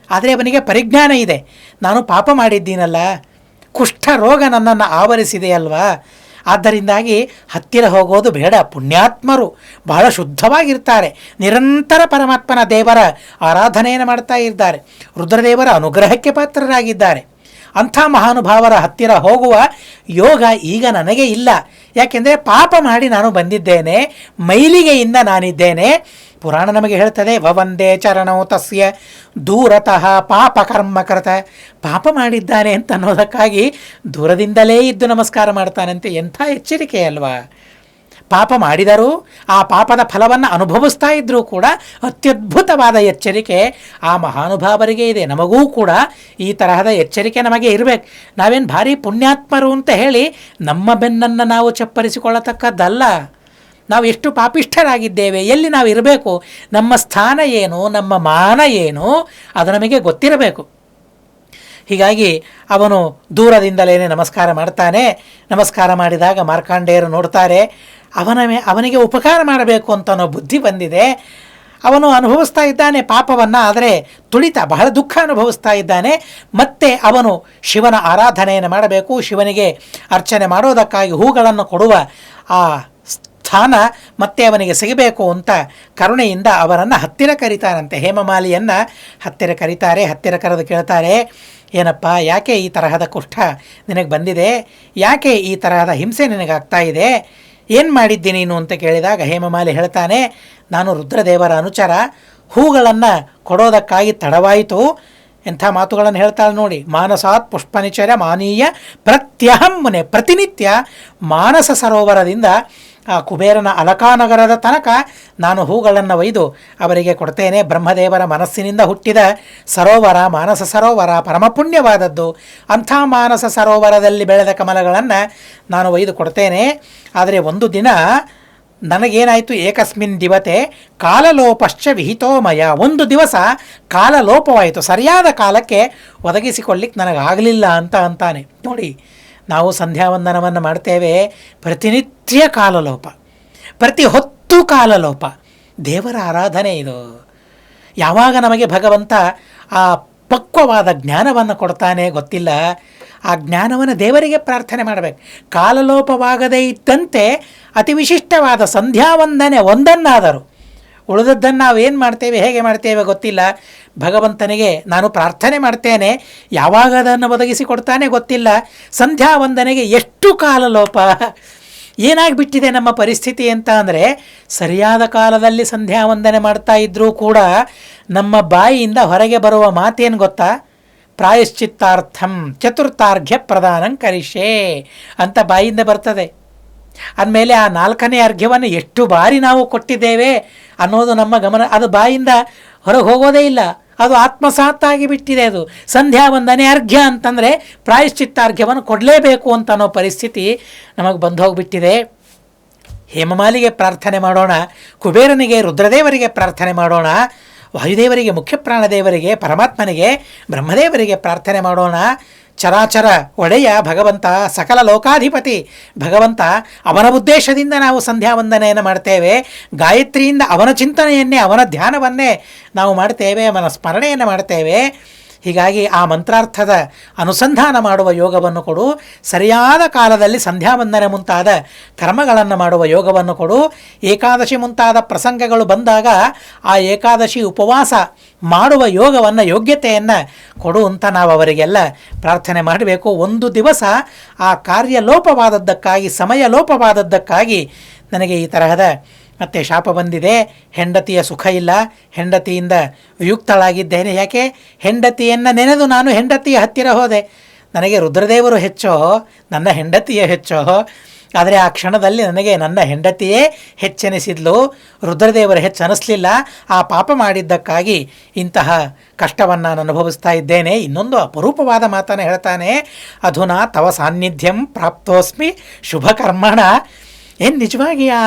ಆದರೆ ಅವನಿಗೆ ಪರಿಜ್ಞಾನ ಇದೆ, ನಾನು ಪಾಪ ಮಾಡಿದ್ದೀನಲ್ಲ, ಕುಷ್ಠ ರೋಗ ನನ್ನನ್ನು ಆವರಿಸಿದೆಯಲ್ವಾ, ಆದ್ದರಿಂದಾಗಿ ಹತ್ತಿರ ಹೋಗೋದು ಬೇಡ. ಪುಣ್ಯಾತ್ಮರು ಬಹಳ ಶುದ್ಧವಾಗಿರ್ತಾರೆ, ನಿರಂತರ ಪರಮಾತ್ಮನ ದೇವರ ಆರಾಧನೆಯನ್ನು ಮಾಡ್ತಾ ಇದ್ದಾರೆ, ರುದ್ರದೇವರ ಅನುಗ್ರಹಕ್ಕೆ ಪಾತ್ರರಾಗಿದ್ದಾರೆ. ಅಂಥ ಮಹಾನುಭಾವರ ಹತ್ತಿರ ಹೋಗುವ ಯೋಗ ಈಗ ನನಗೆ ಇಲ್ಲ. ಯಾಕೆಂದರೆ ಪಾಪ ಮಾಡಿ ನಾನು ಬಂದಿದ್ದೇನೆ, ಮೈಲಿಗೆಯಿಂದ ನಾನಿದ್ದೇನೆ. ಪುರಾಣ ನಮಗೆ ಹೇಳ್ತದೆ, ವವಂದೇ ಚರಣೋ ತಸ್ಯ ದೂರತಃ ಪಾಪ ಕರ್ಮಕೃತ. ಪಾಪ ಮಾಡಿದ್ದಾನೆ ಅಂತ ಅನ್ನೋದಕ್ಕಾಗಿ ದೂರದಿಂದಲೇ ಇದ್ದು ನಮಸ್ಕಾರ ಮಾಡ್ತಾನಂತೆ. ಎಂಥ ಎಚ್ಚರಿಕೆ ಅಲ್ವಾ! ಪಾಪ ಮಾಡಿದರೂ ಆ ಪಾಪದ ಫಲವನ್ನು ಅನುಭವಿಸ್ತಾ ಇದ್ದರೂ ಕೂಡ ಅತ್ಯದ್ಭುತವಾದ ಎಚ್ಚರಿಕೆ ಆ ಮಹಾನುಭಾವರಿಗೆ ಇದೆ. ನಮಗೂ ಕೂಡ ಈ ತರಹದ ಎಚ್ಚರಿಕೆ ನಮಗೆ ಇರಬೇಕು. ನಾವೇನು ಭಾರಿ ಪುಣ್ಯಾತ್ಮರು ಅಂತ ಹೇಳಿ ನಮ್ಮ ಬೆನ್ನನ್ನು ನಾವು ಚಪ್ಪರಿಸಿಕೊಳ್ಳತಕ್ಕದ್ದಲ್ಲ. ನಾವು ಎಷ್ಟು ಪಾಪಿಷ್ಠರಾಗಿದ್ದೇವೆ, ಎಲ್ಲಿ ನಾವು ಇರಬೇಕು, ನಮ್ಮ ಸ್ಥಾನ ಏನು, ನಮ್ಮ ಮಾನ ಏನು, ಅದು ನಮಗೆ ಗೊತ್ತಿರಬೇಕು. ಹೀಗಾಗಿ ಅವನು ದೂರದಿಂದಲೇ ನಮಸ್ಕಾರ ಮಾಡ್ತಾನೆ. ನಮಸ್ಕಾರ ಮಾಡಿದಾಗ ಮಾರ್ಕಾಂಡೇಯರು ನೋಡ್ತಾರೆ, ಅವನಿಗೆ ಉಪಕಾರ ಮಾಡಬೇಕು ಅಂತ ಅನ್ನೋ ಬುದ್ಧಿ ಬಂದಿದೆ. ಅವನು ಅನುಭವಿಸ್ತಾ ಇದ್ದಾನೆ ಪಾಪವನ್ನು, ಆದರೆ ತುಳಿತ, ಬಹಳ ದುಃಖ ಅನುಭವಿಸ್ತಾ ಇದ್ದಾನೆ. ಮತ್ತೆ ಅವನು ಶಿವನ ಆರಾಧನೆಯನ್ನು ಮಾಡಬೇಕು, ಶಿವನಿಗೆ ಅರ್ಚನೆ ಮಾಡೋದಕ್ಕಾಗಿ ಹೂಗಳನ್ನು ಕೊಡುವ ಆ ಸ್ಥಾನ ಮತ್ತೆ ಅವನಿಗೆ ಸಿಗಬೇಕು ಅಂತ ಕರುಣೆಯಿಂದ ಅವರನ್ನು ಹತ್ತಿರ ಕರೀತಾರಂತೆ. ಹೇಮಮಾಲಿಯನ್ನು ಹತ್ತಿರ ಕರೀತಾರೆ. ಹತ್ತಿರ ಕರೆದು ಕೇಳ್ತಾರೆ, ಏನಪ್ಪ, ಯಾಕೆ ಈ ತರಹದ ಕುಷ್ಠ ನಿನಗೆ ಬಂದಿದೆ? ಯಾಕೆ ಈ ತರಹದ ಹಿಂಸೆ ನಿನಗಾಗ್ತಾ ಇದೆ? ಏನು ಮಾಡಿದ್ದಿ ನೀನು ಅಂತ ಕೇಳಿದಾಗ ಹೇಮಮಾಲಿ ಹೇಳ್ತಾನೆ, ನಾನು ರುದ್ರದೇವರ ಅನುಚರ, ಹೂಗಳನ್ನು ಕೊಡೋದಕ್ಕಾಗಿ ತಡವಾಯಿತು. ಎಂಥ ಮಾತುಗಳನ್ನು ಹೇಳ್ತಾಳೆ ನೋಡಿ. ಮಾನಸಾತ್ ಪುಷ್ಪನಿಚರ ಮಾನೀಯ ಪ್ರತ್ಯಹಂ ಮುನೆ, ಪ್ರತಿನಿತ್ಯ ಮಾನಸ ಸರೋವರದಿಂದ ಆ ಕುಬೇರನ ಅಲಕಾನಗರದ ತನಕ ನಾನು ಹೂಗಳನ್ನು ಒಯ್ದು ಅವರಿಗೆ ಕೊಡ್ತೇನೆ. ಬ್ರಹ್ಮದೇವರ ಮನಸ್ಸಿನಿಂದ ಹುಟ್ಟಿದ ಸರೋವರ ಮಾನಸ ಸರೋವರ ಪರಮಪುಣ್ಯವಾದದ್ದು. ಅಂಥ ಮಾನಸ ಸರೋವರದಲ್ಲಿ ಬೆಳೆದ ಕಮಲಗಳನ್ನು ನಾನು ಒಯ್ದು ಕೊಡ್ತೇನೆ. ಆದರೆ ಒಂದು ದಿನ ನನಗೇನಾಯಿತು, ಏಕಸ್ಮಿನ್ ದಿವತೆ ಕಾಲಲೋಪಶ್ಚ ವಿಹಿತೋಮಯ, ಒಂದು ದಿವಸ ಕಾಲಲೋಪವಾಯಿತು, ಸರಿಯಾದ ಕಾಲಕ್ಕೆ ಒದಗಿಸಿಕೊಳ್ಳಿಕ್ಕೆ ನನಗಾಗಲಿಲ್ಲ ಅಂತ ಅಂತಾನೆ. ನೋಡಿ, ನಾವು ಸಂಧ್ಯಾವಂದನವನ್ನು ಮಾಡ್ತೇವೆ, ಪ್ರತಿನಿತ್ಯ ಕಾಲಲೋಪ, ಪ್ರತಿ ಹೊತ್ತು ಕಾಲಲೋಪ. ದೇವರ ಆರಾಧನೆ ಇದು. ಯಾವಾಗ ನಮಗೆ ಭಗವಂತ ಆ ಪಕ್ವವಾದ ಜ್ಞಾನವನ್ನು ಕೊಡ್ತಾನೆ ಗೊತ್ತಿಲ್ಲ. ಆ ಜ್ಞಾನವನ್ನು ದೇವರಿಗೆ ಪ್ರಾರ್ಥನೆ ಮಾಡಬೇಕು. ಕಾಲಲೋಪವಾಗದೇ ಇದ್ದಂತೆ ಅತಿ ವಿಶಿಷ್ಟವಾದ ಸಂಧ್ಯಾವಂದನೆ ಒಂದನ್ನಾದರೂ, ಉಳಿದದ್ದನ್ನು ನಾವೇನು ಮಾಡ್ತೇವೆ, ಹೇಗೆ ಮಾಡ್ತೇವೆ ಗೊತ್ತಿಲ್ಲ. ಭಗವಂತನಿಗೆ ನಾನು ಪ್ರಾರ್ಥನೆ ಮಾಡ್ತೇನೆ, ಯಾವಾಗ ಅದನ್ನು ಒದಗಿಸಿಕೊಡ್ತಾನೆ ಗೊತ್ತಿಲ್ಲ. ಸಂಧ್ಯಾವಂದನೆಗೆ ಎಷ್ಟು ಕಾಲಲೋಪ. ಏನಾಗಿಬಿಟ್ಟಿದೆ ನಮ್ಮ ಪರಿಸ್ಥಿತಿ ಅಂತ ಅಂದರೆ, ಸರಿಯಾದ ಕಾಲದಲ್ಲಿ ಸಂಧ್ಯಾವಂದನೆ ಮಾಡ್ತಾ ಇದ್ದರೂ ಕೂಡ ನಮ್ಮ ಬಾಯಿಯಿಂದ ಹೊರಗೆ ಬರುವ ಮಾತೇನು ಗೊತ್ತಾ? ಪ್ರಾಯಶ್ಚಿತ್ತಾರ್ಥಂ ಚತುರ್ಥಾರ್ಘ್ಯ ಪ್ರದಾನಂ ಕರಿಷ್ಯೆ ಅಂತ ಬಾಯಿಂದ ಬರ್ತದೆ. ಅಂದಮೇಲೆ ಆ 4ನೇ ಅರ್ಘ್ಯವನ್ನು ಎಷ್ಟು ಬಾರಿ ನಾವು ಕೊಟ್ಟಿದ್ದೇವೆ ಅನ್ನೋದು ನಮ್ಮ ಗಮನ, ಅದು ಬಾಯಿಂದ ಹೊರಗೆ ಹೋಗೋದೇ ಇಲ್ಲ. ಅದು ಆತ್ಮಸಾತ್ತಾಗಿ ಬಿಟ್ಟಿದೆ. ಅದು ಸಂಧ್ಯಾವಂದನೆ ಅರ್ಘ್ಯ ಅಂತಂದರೆ ಪ್ರಾಯಶ್ಚಿತ್ತಾರ್ಘ್ಯವನ್ನು ಕೊಡಲೇಬೇಕು ಅಂತ ಅನ್ನೋ ಪರಿಸ್ಥಿತಿ ನಮಗೆ ಬಂದು ಹೋಗಿಬಿಟ್ಟಿದೆ. ಹೇಮಮಾಲಿಗೆ ಪ್ರಾರ್ಥನೆ ಮಾಡೋಣ, ಕುಬೇರನಿಗೆ ರುದ್ರದೇವರಿಗೆ ಪ್ರಾರ್ಥನೆ ಮಾಡೋಣ, ವಾಯುದೇವರಿಗೆ ಮುಖ್ಯ ಪ್ರಾಣದೇವರಿಗೆ ಪರಮಾತ್ಮನಿಗೆ ಬ್ರಹ್ಮದೇವರಿಗೆ ಪ್ರಾರ್ಥನೆ ಮಾಡೋಣ. ಚರಾಚರ ಒಡೆಯ ಭಗವಂತ, ಸಕಲ ಲೋಕಾಧಿಪತಿ ಭಗವಂತ, ಅವನ ಉದ್ದೇಶದಿಂದ ನಾವು ಸಂಧ್ಯಾವಂದನೆಯನ್ನು ಮಾಡ್ತೇವೆ. ಗಾಯತ್ರಿಯಿಂದ ಅವನ ಚಿಂತನೆಯನ್ನೇ, ಅವನ ಧ್ಯಾನವನ್ನೇ ನಾವು ಮಾಡ್ತೇವೆ, ಅವನ ಸ್ಮರಣೆಯನ್ನು ಮಾಡ್ತೇವೆ. ಹೀಗಾಗಿ ಆ ಮಂತ್ರಾರ್ಥದ ಅನುಸಂಧಾನ ಮಾಡುವ ಯೋಗವನ್ನು ಕೊಡು. ಸರಿಯಾದ ಕಾಲದಲ್ಲಿ ಸಂಧ್ಯಾವಂದನೆ ಮುಂತಾದ ಕರ್ಮಗಳನ್ನು ಮಾಡುವ ಯೋಗವನ್ನು ಕೊಡು. ಏಕಾದಶಿ ಮುಂತಾದ ಪ್ರಸಂಗಗಳು ಬಂದಾಗ ಆ ಏಕಾದಶಿ ಉಪವಾಸ ಮಾಡುವ ಯೋಗವನ್ನು, ಯೋಗ್ಯತೆಯನ್ನು ಕೊಡು ಅಂತ ನಾವು ಅವರಿಗೆಲ್ಲ ಪ್ರಾರ್ಥನೆ ಮಾಡಬೇಕು. ಒಂದು ದಿವಸ ಆ ಕಾರ್ಯ ಲೋಪವಾದದ್ದಕ್ಕಾಗಿ, ಸಮಯ ಲೋಪವಾದದ್ದಕ್ಕಾಗಿ ನನಗೆ ಈ ತರಹದ ಮತ್ತೆ ಶಾಪ ಬಂದಿದೆ. ಹೆಂಡತಿಯ ಸುಖ ಇಲ್ಲ, ಹೆಂಡತಿಯಿಂದ ವಿಯುಕ್ತಳಾಗಿದ್ದೇನೆ. ಯಾಕೆ? ಹೆಂಡತಿಯನ್ನು ನೆನೆದು ನಾನು ಹೆಂಡತಿಯ ಹತ್ತಿರ ಹೋದೆ. ನನಗೆ ರುದ್ರದೇವರು ಹೆಚ್ಚೋ ನನ್ನ ಹೆಂಡತಿಯೇ ಹೆಚ್ಚೋ? ಆದರೆ ಆ ಕ್ಷಣದಲ್ಲಿ ನನಗೆ ನನ್ನ ಹೆಂಡತಿಯೇ ಹೆಚ್ಚೆನಿಸಿದ್ಲು, ರುದ್ರದೇವರು ಹೆಚ್ಚು ಅನ್ನಿಸ್ಲಿಲ್ಲ. ಆ ಪಾಪ ಮಾಡಿದ್ದಕ್ಕಾಗಿ ಇಂತಹ ಕಷ್ಟವನ್ನು ನಾನು ಅನುಭವಿಸ್ತಾ ಇದ್ದೇನೆ. ಇನ್ನೊಂದು ಅಪರೂಪವಾದ ಮಾತನ್ನು ಹೇಳ್ತಾನೆ, ಅಧುನಾ ತವ ಸಾನ್ನಿಧ್ಯಂ ಪ್ರಾಪ್ತೋಸ್ಮಿ ಶುಭಕರ್ಮಣ. ಏನು ನಿಜವಾಗಿ ಆ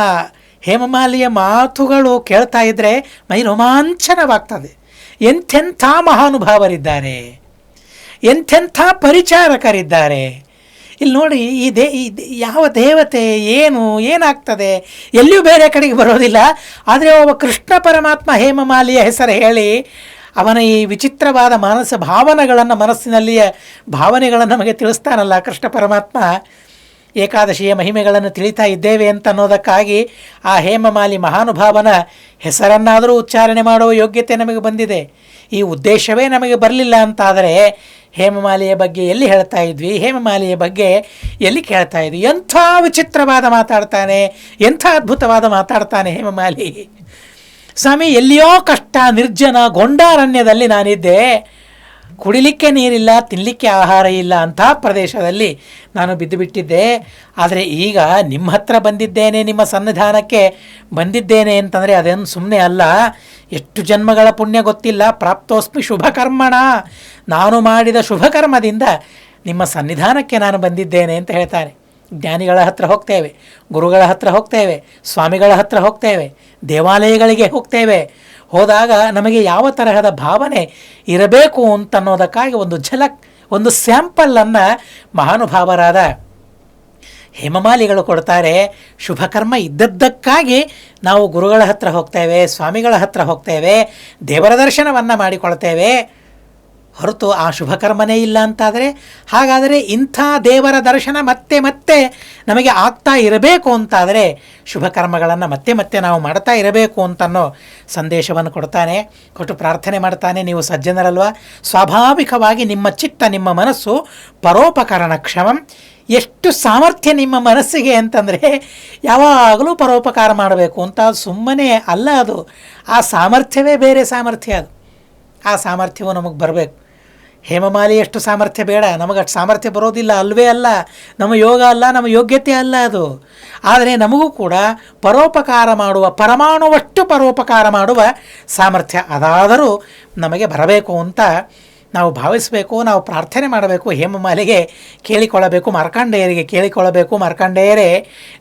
ಹೇಮಮಾಲಿಯ ಮಾತುಗಳು ಕೇಳ್ತಾ ಇದ್ದರೆ ಮೈ ರೋಮಾಂಚನವಾಗ್ತದೆ. ಎಂಥೆಂಥ ಮಹಾನುಭಾವರಿದ್ದಾರೆ, ಎಂಥೆಂಥ ಪರಿಚಾರಕರಿದ್ದಾರೆ. ಇಲ್ಲಿ ನೋಡಿ, ಈ ಯಾವ ದೇವತೆ ಏನಾಗ್ತದೆ ಎಲ್ಲಿಯೂ ಬೇರೆ ಕಡೆಗೆ ಬರೋದಿಲ್ಲ. ಆದರೆ ಒಬ್ಬ ಕೃಷ್ಣ ಪರಮಾತ್ಮ ಹೇಮಮಾಲಿಯ ಹೆಸರು ಹೇಳಿ ಅವನ ಈ ವಿಚಿತ್ರವಾದ ಮನಸ್ಸಿನಲ್ಲಿಯ ಭಾವನೆಗಳನ್ನು ನಮಗೆ ತಿಳಿಸ್ತಾನಲ್ಲ ಕೃಷ್ಣ ಪರಮಾತ್ಮ. ಏಕಾದಶಿಯ ಮಹಿಮೆಗಳನ್ನು ತಿಳಿತಾ ಇದ್ದೇವೆ ಅಂತ ಅನ್ನೋದಕ್ಕಾಗಿ ಆ ಹೇಮಮಾಲಿ ಮಹಾನುಭಾವನ ಹೆಸರನ್ನಾದರೂ ಉಚ್ಚಾರಣೆ ಮಾಡುವ ಯೋಗ್ಯತೆ ನಮಗೆ ಬಂದಿದೆ. ಈ ಉದ್ದೇಶವೇ ನಮಗೆ ಬರಲಿಲ್ಲ ಅಂತಾದರೆ ಹೇಮಮಾಲಿಯ ಬಗ್ಗೆ ಎಲ್ಲಿ ಹೇಳ್ತಾ ಇದ್ವಿ, ಹೇಮಮಾಲಿಯ ಬಗ್ಗೆ ಎಲ್ಲಿ ಕೇಳ್ತಾ ಇದ್ವಿ? ಎಂಥ ವಿಚಿತ್ರವಾದ ಮಾತಾಡ್ತಾನೆ, ಎಂಥ ಅದ್ಭುತವಾದ ಮಾತಾಡ್ತಾನೆ ಹೇಮಮಾಲಿ. ಸ್ವಾಮಿ, ಎಲ್ಲಿಯೋ ಕಷ್ಟ, ನಿರ್ಜನ ಗೊಂಡಾರಣ್ಯದಲ್ಲಿ ನಾನಿದ್ದೆ, ಕುಡಿಲಿಕ್ಕೆ ನೀರಿಲ್ಲ, ತಿನ್ನಲಿಕ್ಕೆ ಆಹಾರ ಇಲ್ಲ, ಅಂಥ ಪ್ರದೇಶದಲ್ಲಿ ನಾನು ಬಿದ್ದುಬಿಟ್ಟಿದ್ದೆ. ಆದರೆ ಈಗ ನಿಮ್ಮ ಹತ್ರ ಬಂದಿದ್ದೇನೆ, ನಿಮ್ಮ ಸನ್ನಿಧಾನಕ್ಕೆ ಬಂದಿದ್ದೇನೆ ಅಂತಂದರೆ ಅದೇನು ಸುಮ್ಮನೆ ಅಲ್ಲ. ಎಷ್ಟು ಜನ್ಮಗಳ ಪುಣ್ಯ ಗೊತ್ತಿಲ್ಲ. ಪ್ರಾಪ್ತೋಸ್ಮಿ ಶುಭಕರ್ಮಣ, ನಾನು ಮಾಡಿದ ಶುಭಕರ್ಮದಿಂದ ನಿಮ್ಮ ಸನ್ನಿಧಾನಕ್ಕೆ ನಾನು ಬಂದಿದ್ದೇನೆ ಅಂತ ಹೇಳ್ತಾರೆ. ಜ್ಞಾನಿಗಳ ಹತ್ರ ಹೋಗ್ತೇವೆ, ಗುರುಗಳ ಹತ್ರ ಹೋಗ್ತೇವೆ, ಸ್ವಾಮಿಗಳ ಹತ್ರ ಹೋಗ್ತೇವೆ, ದೇವಾಲಯಗಳಿಗೆ ಹೋಗ್ತೇವೆ. ಹೋದಾಗ ನಮಗೆ ಯಾವ ತರಹದ ಭಾವನೆ ಇರಬೇಕು ಅಂತನ್ನೋದಕ್ಕಾಗಿ ಒಂದು ಝಲಕ್, ಒಂದು ಸ್ಯಾಂಪಲ್ಲನ್ನು ಮಹಾನುಭಾವರಾದ ಹೇಮಮಾಲಿಗಳು ಕೊಡ್ತಾರೆ. ಶುಭಕರ್ಮ ಇದ್ದದ್ದಕ್ಕಾಗಿ ನಾವು ಗುರುಗಳ ಹತ್ರ ಹೋಗ್ತೇವೆ, ಸ್ವಾಮಿಗಳ ಹತ್ರ ಹೋಗ್ತೇವೆ, ದೇವರ ದರ್ಶನವನ್ನು ಮಾಡಿಕೊಳ್ತೇವೆ. ಹೊರತು ಆ ಶುಭಕರ್ಮನೇ ಇಲ್ಲ ಅಂತಾದರೆ, ಹಾಗಾದರೆ ಇಂಥ ದೇವರ ದರ್ಶನ ಮತ್ತೆ ಮತ್ತೆ ನಮಗೆ ಆಗ್ತಾ ಇರಬೇಕು ಅಂತಾದರೆ ಶುಭಕರ್ಮಗಳನ್ನು ಮತ್ತೆ ಮತ್ತೆ ನಾವು ಮಾಡ್ತಾ ಇರಬೇಕು ಅಂತನ್ನೋ ಸಂದೇಶವನ್ನು ಕೊಡ್ತಾನೆ. ಕೊಟ್ಟು ಪ್ರಾರ್ಥನೆ ಮಾಡ್ತಾನೆ, ನೀವು ಸಜ್ಜನರಲ್ವ, ಸ್ವಾಭಾವಿಕವಾಗಿ ನಿಮ್ಮ ಚಿತ್ತ, ನಿಮ್ಮ ಮನಸ್ಸು ಪರೋಪಕರಣ ಕ್ಷಮಂ. ಎಷ್ಟು ಸಾಮರ್ಥ್ಯ ನಿಮ್ಮ ಮನಸ್ಸಿಗೆ ಅಂತಂದರೆ ಯಾವಾಗಲೂ ಪರೋಪಕಾರ ಮಾಡಬೇಕು ಅಂತ. ಸುಮ್ಮನೆ ಅಲ್ಲ ಅದು, ಆ ಸಾಮರ್ಥ್ಯವೇ ಬೇರೆ ಸಾಮರ್ಥ್ಯ. ಅದು ಆ ಸಾಮರ್ಥ್ಯವು ನಮಗೆ ಬರಬೇಕು. ಹೇಮಮಾಲಿಯಷ್ಟು ಸಾಮರ್ಥ್ಯ ಬೇಡ, ನಮಗಷ್ಟು ಸಾಮರ್ಥ್ಯ ಬರೋದಿಲ್ಲ, ಅಲ್ವೇ ಅಲ್ಲ, ನಮ್ಮ ಯೋಗ ಅಲ್ಲ, ನಮ್ಮ ಯೋಗ್ಯತೆ ಅಲ್ಲ ಅದು. ಆದರೆ ನಮಗೂ ಕೂಡ ಪರೋಪಕಾರ ಮಾಡುವ, ಪರಮಾಣುವಷ್ಟು ಪರೋಪಕಾರ ಮಾಡುವ ಸಾಮರ್ಥ್ಯ ಅದಾದರೂ ನಮಗೆ ಬರಬೇಕು ಅಂತ ನಾವು ಭಾವಿಸಬೇಕು, ನಾವು ಪ್ರಾರ್ಥನೆ ಮಾಡಬೇಕು. ಹೇಮಮಾಲಿಗೆ ಕೇಳಿಕೊಳ್ಳಬೇಕು, ಮಾರ್ಕಂಡೇಯರಿಗೆ ಕೇಳಿಕೊಳ್ಳಬೇಕು, ಮಾರ್ಕಂಡೇಯರೇ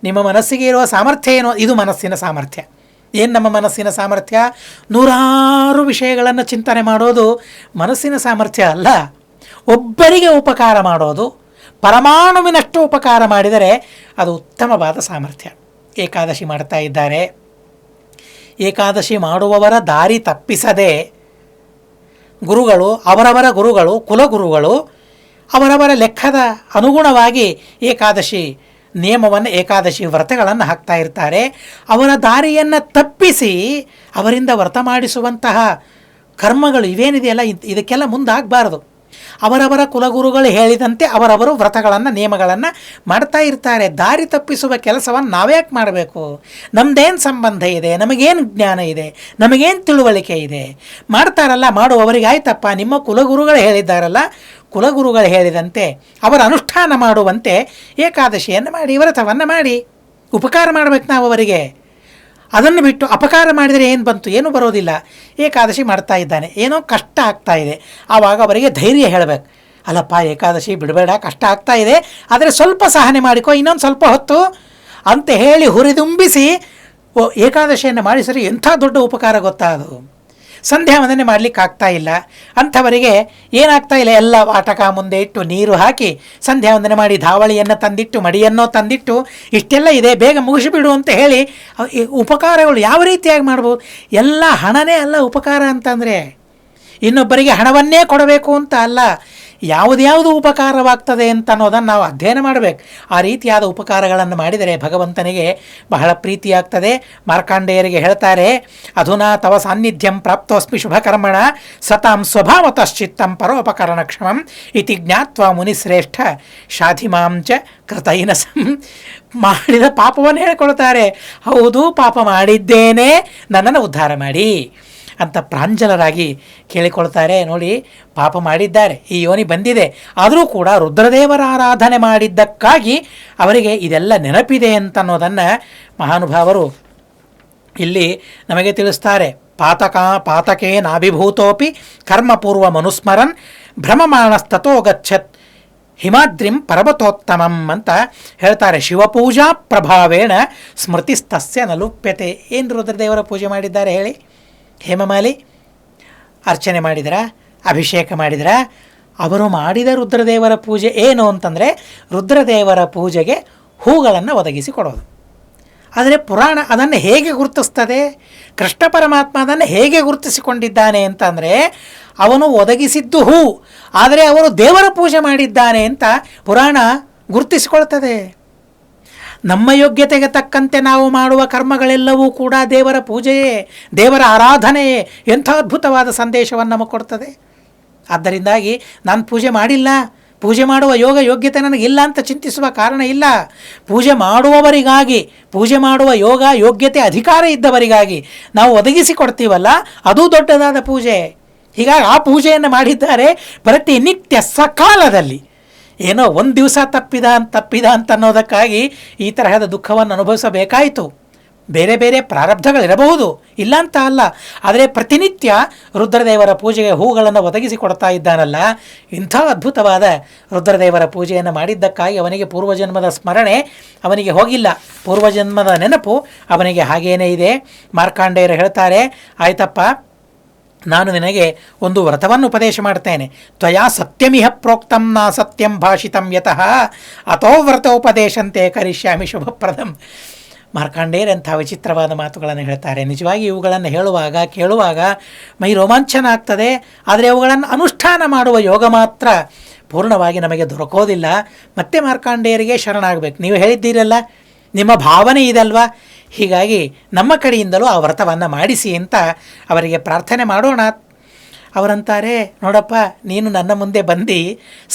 ನಿಮ್ಮ ಮನಸ್ಸಿಗೆ ಇರುವ ಸಾಮರ್ಥ್ಯ ಏನು? ಇದು ಮನಸ್ಸಿನ ಸಾಮರ್ಥ್ಯ. ಏನು ನಮ್ಮ ಮನಸ್ಸಿನ ಸಾಮರ್ಥ್ಯ? ನೂರಾರು ವಿಷಯಗಳನ್ನು ಚಿಂತನೆ ಮಾಡೋದು ಮನಸ್ಸಿನ ಸಾಮರ್ಥ್ಯ ಅಲ್ಲ. ಒಬ್ಬರಿಗೆ ಉಪಕಾರ ಮಾಡೋದು, ಪರಮಾಣುವಿನಷ್ಟು ಉಪಕಾರ ಮಾಡಿದರೆ ಅದು ಉತ್ತಮವಾದ ಸಾಮರ್ಥ್ಯ. ಏಕಾದಶಿ ಮಾಡ್ತಾ ಇದ್ದಾರೆ. ಏಕಾದಶಿ ಮಾಡುವವರ ದಾರಿ ತಪ್ಪಿಸದೆ ಗುರುಗಳು, ಅವರವರ ಗುರುಗಳು, ಕುಲಗುರುಗಳು ಅವರವರ ಲೆಕ್ಕದ ಅನುಗುಣವಾಗಿ ಏಕಾದಶಿ ನಿಯಮವನ್ನು, ಏಕಾದಶಿ ವ್ರತಗಳನ್ನು ಹಾಕ್ತಾ ಇರ್ತಾರೆ. ಅವರ ದಾರಿಯನ್ನು ತಪ್ಪಿಸಿ ಅವರಿಂದ ವ್ರತ ಮಾಡಿಸುವಂತಹ ಕರ್ಮಗಳು ಇವೇನಿದೆಯಲ್ಲ, ಇದಕ್ಕೆಲ್ಲ ಮುಂದಾಗಬಾರದು. ಅವರವರ ಕುಲಗುರುಗಳು ಹೇಳಿದಂತೆ ಅವರವರು ವ್ರತಗಳನ್ನು, ನಿಯಮಗಳನ್ನು ಮಾಡ್ತಾ ಇರ್ತಾರೆ. ದಾರಿ ತಪ್ಪಿಸುವ ಕೆಲಸವನ್ನು ನಾವ್ಯಾಕೆ ಮಾಡಬೇಕು? ನಮ್ಮದೇನು ಸಂಬಂಧ ಇದೆ? ನಮಗೇನು ಜ್ಞಾನ ಇದೆ? ನಮಗೇನು ತಿಳುವಳಿಕೆ ಇದೆ? ಮಾಡ್ತಾರಲ್ಲ, ಮಾಡುವವರಿಗೆ ಆಯ್ತಪ್ಪ, ನಿಮ್ಮ ಕುಲಗುರುಗಳು ಹೇಳಿದ್ದಾರಲ್ಲ, ಕುಲಗುರುಗಳು ಹೇಳಿದಂತೆ ಅವರ ಅನುಷ್ಠಾನ ಮಾಡುವಂತೆ ಏಕಾದಶಿಯನ್ನು ಮಾಡಿ, ವ್ರತವನ್ನು ಮಾಡಿ, ಉಪಕಾರ ಮಾಡಬೇಕು ನಾವು ಅವರಿಗೆ. ಅದನ್ನು ಬಿಟ್ಟು ಅಪಕಾರ ಮಾಡಿದರೆ ಏನು ಬಂತು? ಏನೂ ಬರೋದಿಲ್ಲ. ಏಕಾದಶಿ ಮಾಡ್ತಾ ಇದ್ದಾನೆ, ಏನೋ ಕಷ್ಟ ಆಗ್ತಾ ಇದೆ, ಆವಾಗ ಅವರಿಗೆ ಧೈರ್ಯ ಹೇಳಬೇಕು. ಅಲ್ಲಪ್ಪ, ಏಕಾದಶಿ ಬಿಡಬೇಡ, ಕಷ್ಟ ಆಗ್ತಾ ಇದೆ, ಆದರೆ ಸ್ವಲ್ಪ ಸಹನೆ ಮಾಡಿಕೊ, ಇನ್ನೊಂದು ಸ್ವಲ್ಪ ಹೊತ್ತು ಅಂತ ಹೇಳಿ ಹುರಿದುಂಬಿಸಿ ಏಕಾದಶಿಯನ್ನು ಮಾಡಿಸಿದ್ರೆ ಎಂಥ ದೊಡ್ಡ ಉಪಕಾರ ಗೊತ್ತಾ ಅದು. ಸಂಧ್ಯಾ ವಂದನೆ ಮಾಡಲಿಕ್ಕೆ ಆಗ್ತಾ ಇಲ್ಲ ಅಂಥವರಿಗೆ ಏನಾಗ್ತಾ ಇಲ್ಲ, ಎಲ್ಲ ಆಟಕ ಮುಂದೆ ಇಟ್ಟು ನೀರು ಹಾಕಿ ಸಂಧ್ಯಾ ವಂದನೆ ಮಾಡಿ, ಧಾವಳಿಯನ್ನು ತಂದಿಟ್ಟು, ಮಡಿಯನ್ನೋ ತಂದಿಟ್ಟು, ಇಷ್ಟೆಲ್ಲ ಇದೆ, ಬೇಗ ಮುಗಿಸಿಬಿಡು ಅಂತ ಹೇಳಿ ಉಪಕಾರಗಳು ಯಾವ ರೀತಿಯಾಗಿ ಮಾಡ್ಬೋದು? ಎಲ್ಲ ಹಣನೇ ಅಲ್ಲ ಉಪಕಾರ ಅಂತಂದರೆ. ಇನ್ನೊಬ್ಬರಿಗೆ ಹಣವನ್ನೇ ಕೊಡಬೇಕು ಅಂತ ಅಲ್ಲ, ಯಾವುದ್ಯಾವುದು ಉಪಕಾರವಾಗ್ತದೆ ಅಂತ ಅನ್ನೋದನ್ನು ನಾವು ಅಧ್ಯಯನ ಮಾಡಬೇಕು. ಆ ರೀತಿಯಾದ ಉಪಕಾರಗಳನ್ನು ಮಾಡಿದರೆ ಭಗವಂತನಿಗೆ ಬಹಳ ಪ್ರೀತಿಯಾಗ್ತದೆ. ಮಾರ್ಕಾಂಡೇಯರಿಗೆ ಹೇಳ್ತಾರೆ, ಅಧುನಾ ತವ ಸಾನ್ನಿಧ್ಯಂ ಪ್ರಾಪ್ತೋಸ್ಮಿ ಶುಭಕರ್ಮಣ ಸತಾಂ ಸ್ವಭಾವತಶ್ಚಿತ್ತಂ ಪರೋಪಕರಣ ಕ್ಷಮಂ ಇತಿ ಜ್ಞಾತ್ವ ಮುನಿಶ್ರೇಷ್ಠ ಶಾಧಿಮಾಂಚ ಕೃತೈನಸಂ. ಮಾಡಿದ ಪಾಪವನ್ನು ಹೇಳ್ಕೊಳ್ತಾರೆ. ಹೌದು, ಪಾಪ ಮಾಡಿದ್ದೇನೆ, ನನ್ನನ್ನು ಉದ್ಧಾರ ಮಾಡಿ ಅಂತ ಪ್ರಾಂಜಲರಾಗಿ ಕೇಳಿಕೊಳ್ತಾರೆ. ನೋಡಿ, ಪಾಪ ಮಾಡಿದ್ದಾರೆ, ಈ ಯೋನಿ ಬಂದಿದೆ, ಆದರೂ ಕೂಡ ರುದ್ರದೇವರ ಆರಾಧನೆ ಮಾಡಿದ್ದಕ್ಕಾಗಿ ಅವರಿಗೆ ಇದೆಲ್ಲ ನೆನಪಿದೆ ಅಂತನ್ನೋದನ್ನು ಮಹಾನುಭಾವರು ಇಲ್ಲಿ ನಮಗೆ ತಿಳಿಸ್ತಾರೆ. ಪಾತಕೇ ನಾಭಿಭೂತೋಪಿ ಕರ್ಮಪೂರ್ವ ಮನುಸ್ಮರನ್ ಭ್ರಮಮಾಣಸ್ತೋ ಗಚ್ಚತ್ ಹಿಮಾದ್ರಿಂ ಪರ್ವತೋತ್ತಮಂ ಅಂತ ಹೇಳ್ತಾರೆ. ಶಿವಪೂಜಾ ಪ್ರಭಾವೇಣ ಸ್ಮೃತಿಸ್ತಸ್ಯ ನಲುಪ್ಯತೆ. ಏನು ರುದ್ರದೇವರ ಪೂಜೆ ಮಾಡಿದ್ದಾರೆ ಹೇಳಿ? ಹೇಮಮಾಲಿ ಅರ್ಚನೆ ಮಾಡಿದ್ರ, ಅಭಿಷೇಕ ಮಾಡಿದ್ರ. ಅವರು ಮಾಡಿದ ರುದ್ರದೇವರ ಪೂಜೆ ಏನು ಅಂತಂದರೆ ರುದ್ರದೇವರ ಪೂಜೆಗೆ ಹೂಗಳನ್ನು ಒದಗಿಸಿ ಕೊಡೋದು. ಆದರೆ ಪುರಾಣ ಅದನ್ನು ಹೇಗೆ ಗುರುತಿಸ್ತದೆ? ಕೃಷ್ಣ ಪರಮಾತ್ಮ ಅದನ್ನು ಹೇಗೆ ಗುರುತಿಸಿಕೊಂಡಿದ್ದಾನೆ ಅಂತಂದರೆ, ಅವನು ಒದಗಿಸಿದ್ದು ಹೂ, ಆದರೆ ಅವರು ದೇವರ ಪೂಜೆ ಮಾಡಿದ್ದಾನೆ ಅಂತ ಪುರಾಣ ಗುರುತಿಸಿಕೊಳ್ತದೆ. ನಮ್ಮ ಯೋಗ್ಯತೆಗೆ ತಕ್ಕಂತೆ ನಾವು ಮಾಡುವ ಕರ್ಮಗಳೆಲ್ಲವೂ ಕೂಡ ದೇವರ ಪೂಜೆಯೇ, ದೇವರ ಆರಾಧನೆಯೇ. ಎಂಥ ಅದ್ಭುತವಾದ ಸಂದೇಶವನ್ನು ನಮಗೆ ಕೊಡ್ತದೆ. ಆದ್ದರಿಂದಾಗಿ ನಾನು ಪೂಜೆ ಮಾಡಿಲ್ಲ, ಪೂಜೆ ಮಾಡುವ ಯೋಗ್ಯತೆ ನನಗಿಲ್ಲ ಅಂತ ಚಿಂತಿಸುವ ಕಾರಣ ಇಲ್ಲ. ಪೂಜೆ ಮಾಡುವವರಿಗಾಗಿ, ಪೂಜೆ ಮಾಡುವ ಯೋಗ್ಯತೆ ಅಧಿಕಾರ ಇದ್ದವರಿಗಾಗಿ ನಾವು ಒದಗಿಸಿಕೊಡ್ತೀವಲ್ಲ, ಅದೂ ದೊಡ್ಡದಾದ ಪೂಜೆ. ಹೀಗಾಗಿ ಆ ಪೂಜೆಯನ್ನು ಮಾಡಿದ್ದಾರೆ ಪ್ರತಿನಿತ್ಯ ಸಕಾಲದಲ್ಲಿ. ಏನೋ ಒಂದು ದಿವಸ ತಪ್ಪಿದ ಅಂತ ಅನ್ನೋದಕ್ಕಾಗಿ ಈ ತರಹದ ದುಃಖವನ್ನು ಅನುಭವಿಸಬೇಕಾಯಿತು. ಬೇರೆ ಬೇರೆ ಪ್ರಾರಬ್ಧಗಳಿರಬಹುದು, ಇಲ್ಲ ಅಂತ ಅಲ್ಲ. ಆದರೆ ಪ್ರತಿನಿತ್ಯ ರುದ್ರದೇವರ ಪೂಜೆಗೆ ಹೂಗಳನ್ನು ಒದಗಿಸಿಕೊಡ್ತಾ ಇದ್ದಾನಲ್ಲ, ಇಂಥ ಅದ್ಭುತವಾದ ರುದ್ರದೇವರ ಪೂಜೆಯನ್ನು ಮಾಡಿದ್ದಕ್ಕಾಗಿ ಅವನಿಗೆ ಪೂರ್ವಜನ್ಮದ ಸ್ಮರಣೆ ಅವನಿಗೆ ಹೋಗಿಲ್ಲ, ಪೂರ್ವಜನ್ಮದ ನೆನಪು ಅವನಿಗೆ ಹಾಗೇನೇ ಇದೆ. ಮಾರ್ಕಾಂಡೇಯರು ಹೇಳ್ತಾರೆ, ಆಯ್ತಪ್ಪ, ನಾನು ನಿನಗೆ ಒಂದು ವ್ರತವನ್ನು ಉಪದೇಶ ಮಾಡ್ತೇನೆ. ತ್ವಯಾ ಸತ್ಯಮಿಹ ಪ್ರೋಕ್ತಂ ನಾ ಸತ್ಯಂ ಭಾಷಿತಂ ಯತಃ ಅತೋ ವ್ರತೋಪದೇಶಂತೆ ಕರಿಷ್ಯಾಮಿ ಶುಭಪ್ರದಂ. ಮಾರ್ಕಾಂಡೇಯರಂಥ ವಿಚಿತ್ರವಾದ ಮಾತುಗಳನ್ನು ಹೇಳ್ತಾರೆ. ನಿಜವಾಗಿ ಇವುಗಳನ್ನು ಹೇಳುವಾಗ ಕೇಳುವಾಗ ಮೈ ರೋಮಾಂಚನ ಆಗ್ತದೆ. ಆದರೆ ಅವುಗಳನ್ನು ಅನುಷ್ಠಾನ ಮಾಡುವ ಯೋಗ ಮಾತ್ರ ಪೂರ್ಣವಾಗಿ ನಮಗೆ ದೊರಕೋದಿಲ್ಲ. ಮತ್ತೆ ಮಾರ್ಕಾಂಡೇಯರಿಗೆ ಶರಣಾಗಬೇಕು. ನೀವು ಹೇಳಿದ್ದೀರಲ್ಲ, ನಿಮ್ಮ ಭಾವನೆ ಇದಲ್ವಾ, ಹೀಗಾಗಿ ನಮ್ಮ ಕಡೆಯಿಂದಲೂ ಆ ವ್ರತವನ್ನು ಮಾಡಿಸಿ ಅಂತ ಅವರಿಗೆ ಪ್ರಾರ್ಥನೆ ಮಾಡೋಣ. ಅವರಂತಾರೆ, ನೋಡಪ್ಪ, ನೀನು ನನ್ನ ಮುಂದೆ ಬಂದು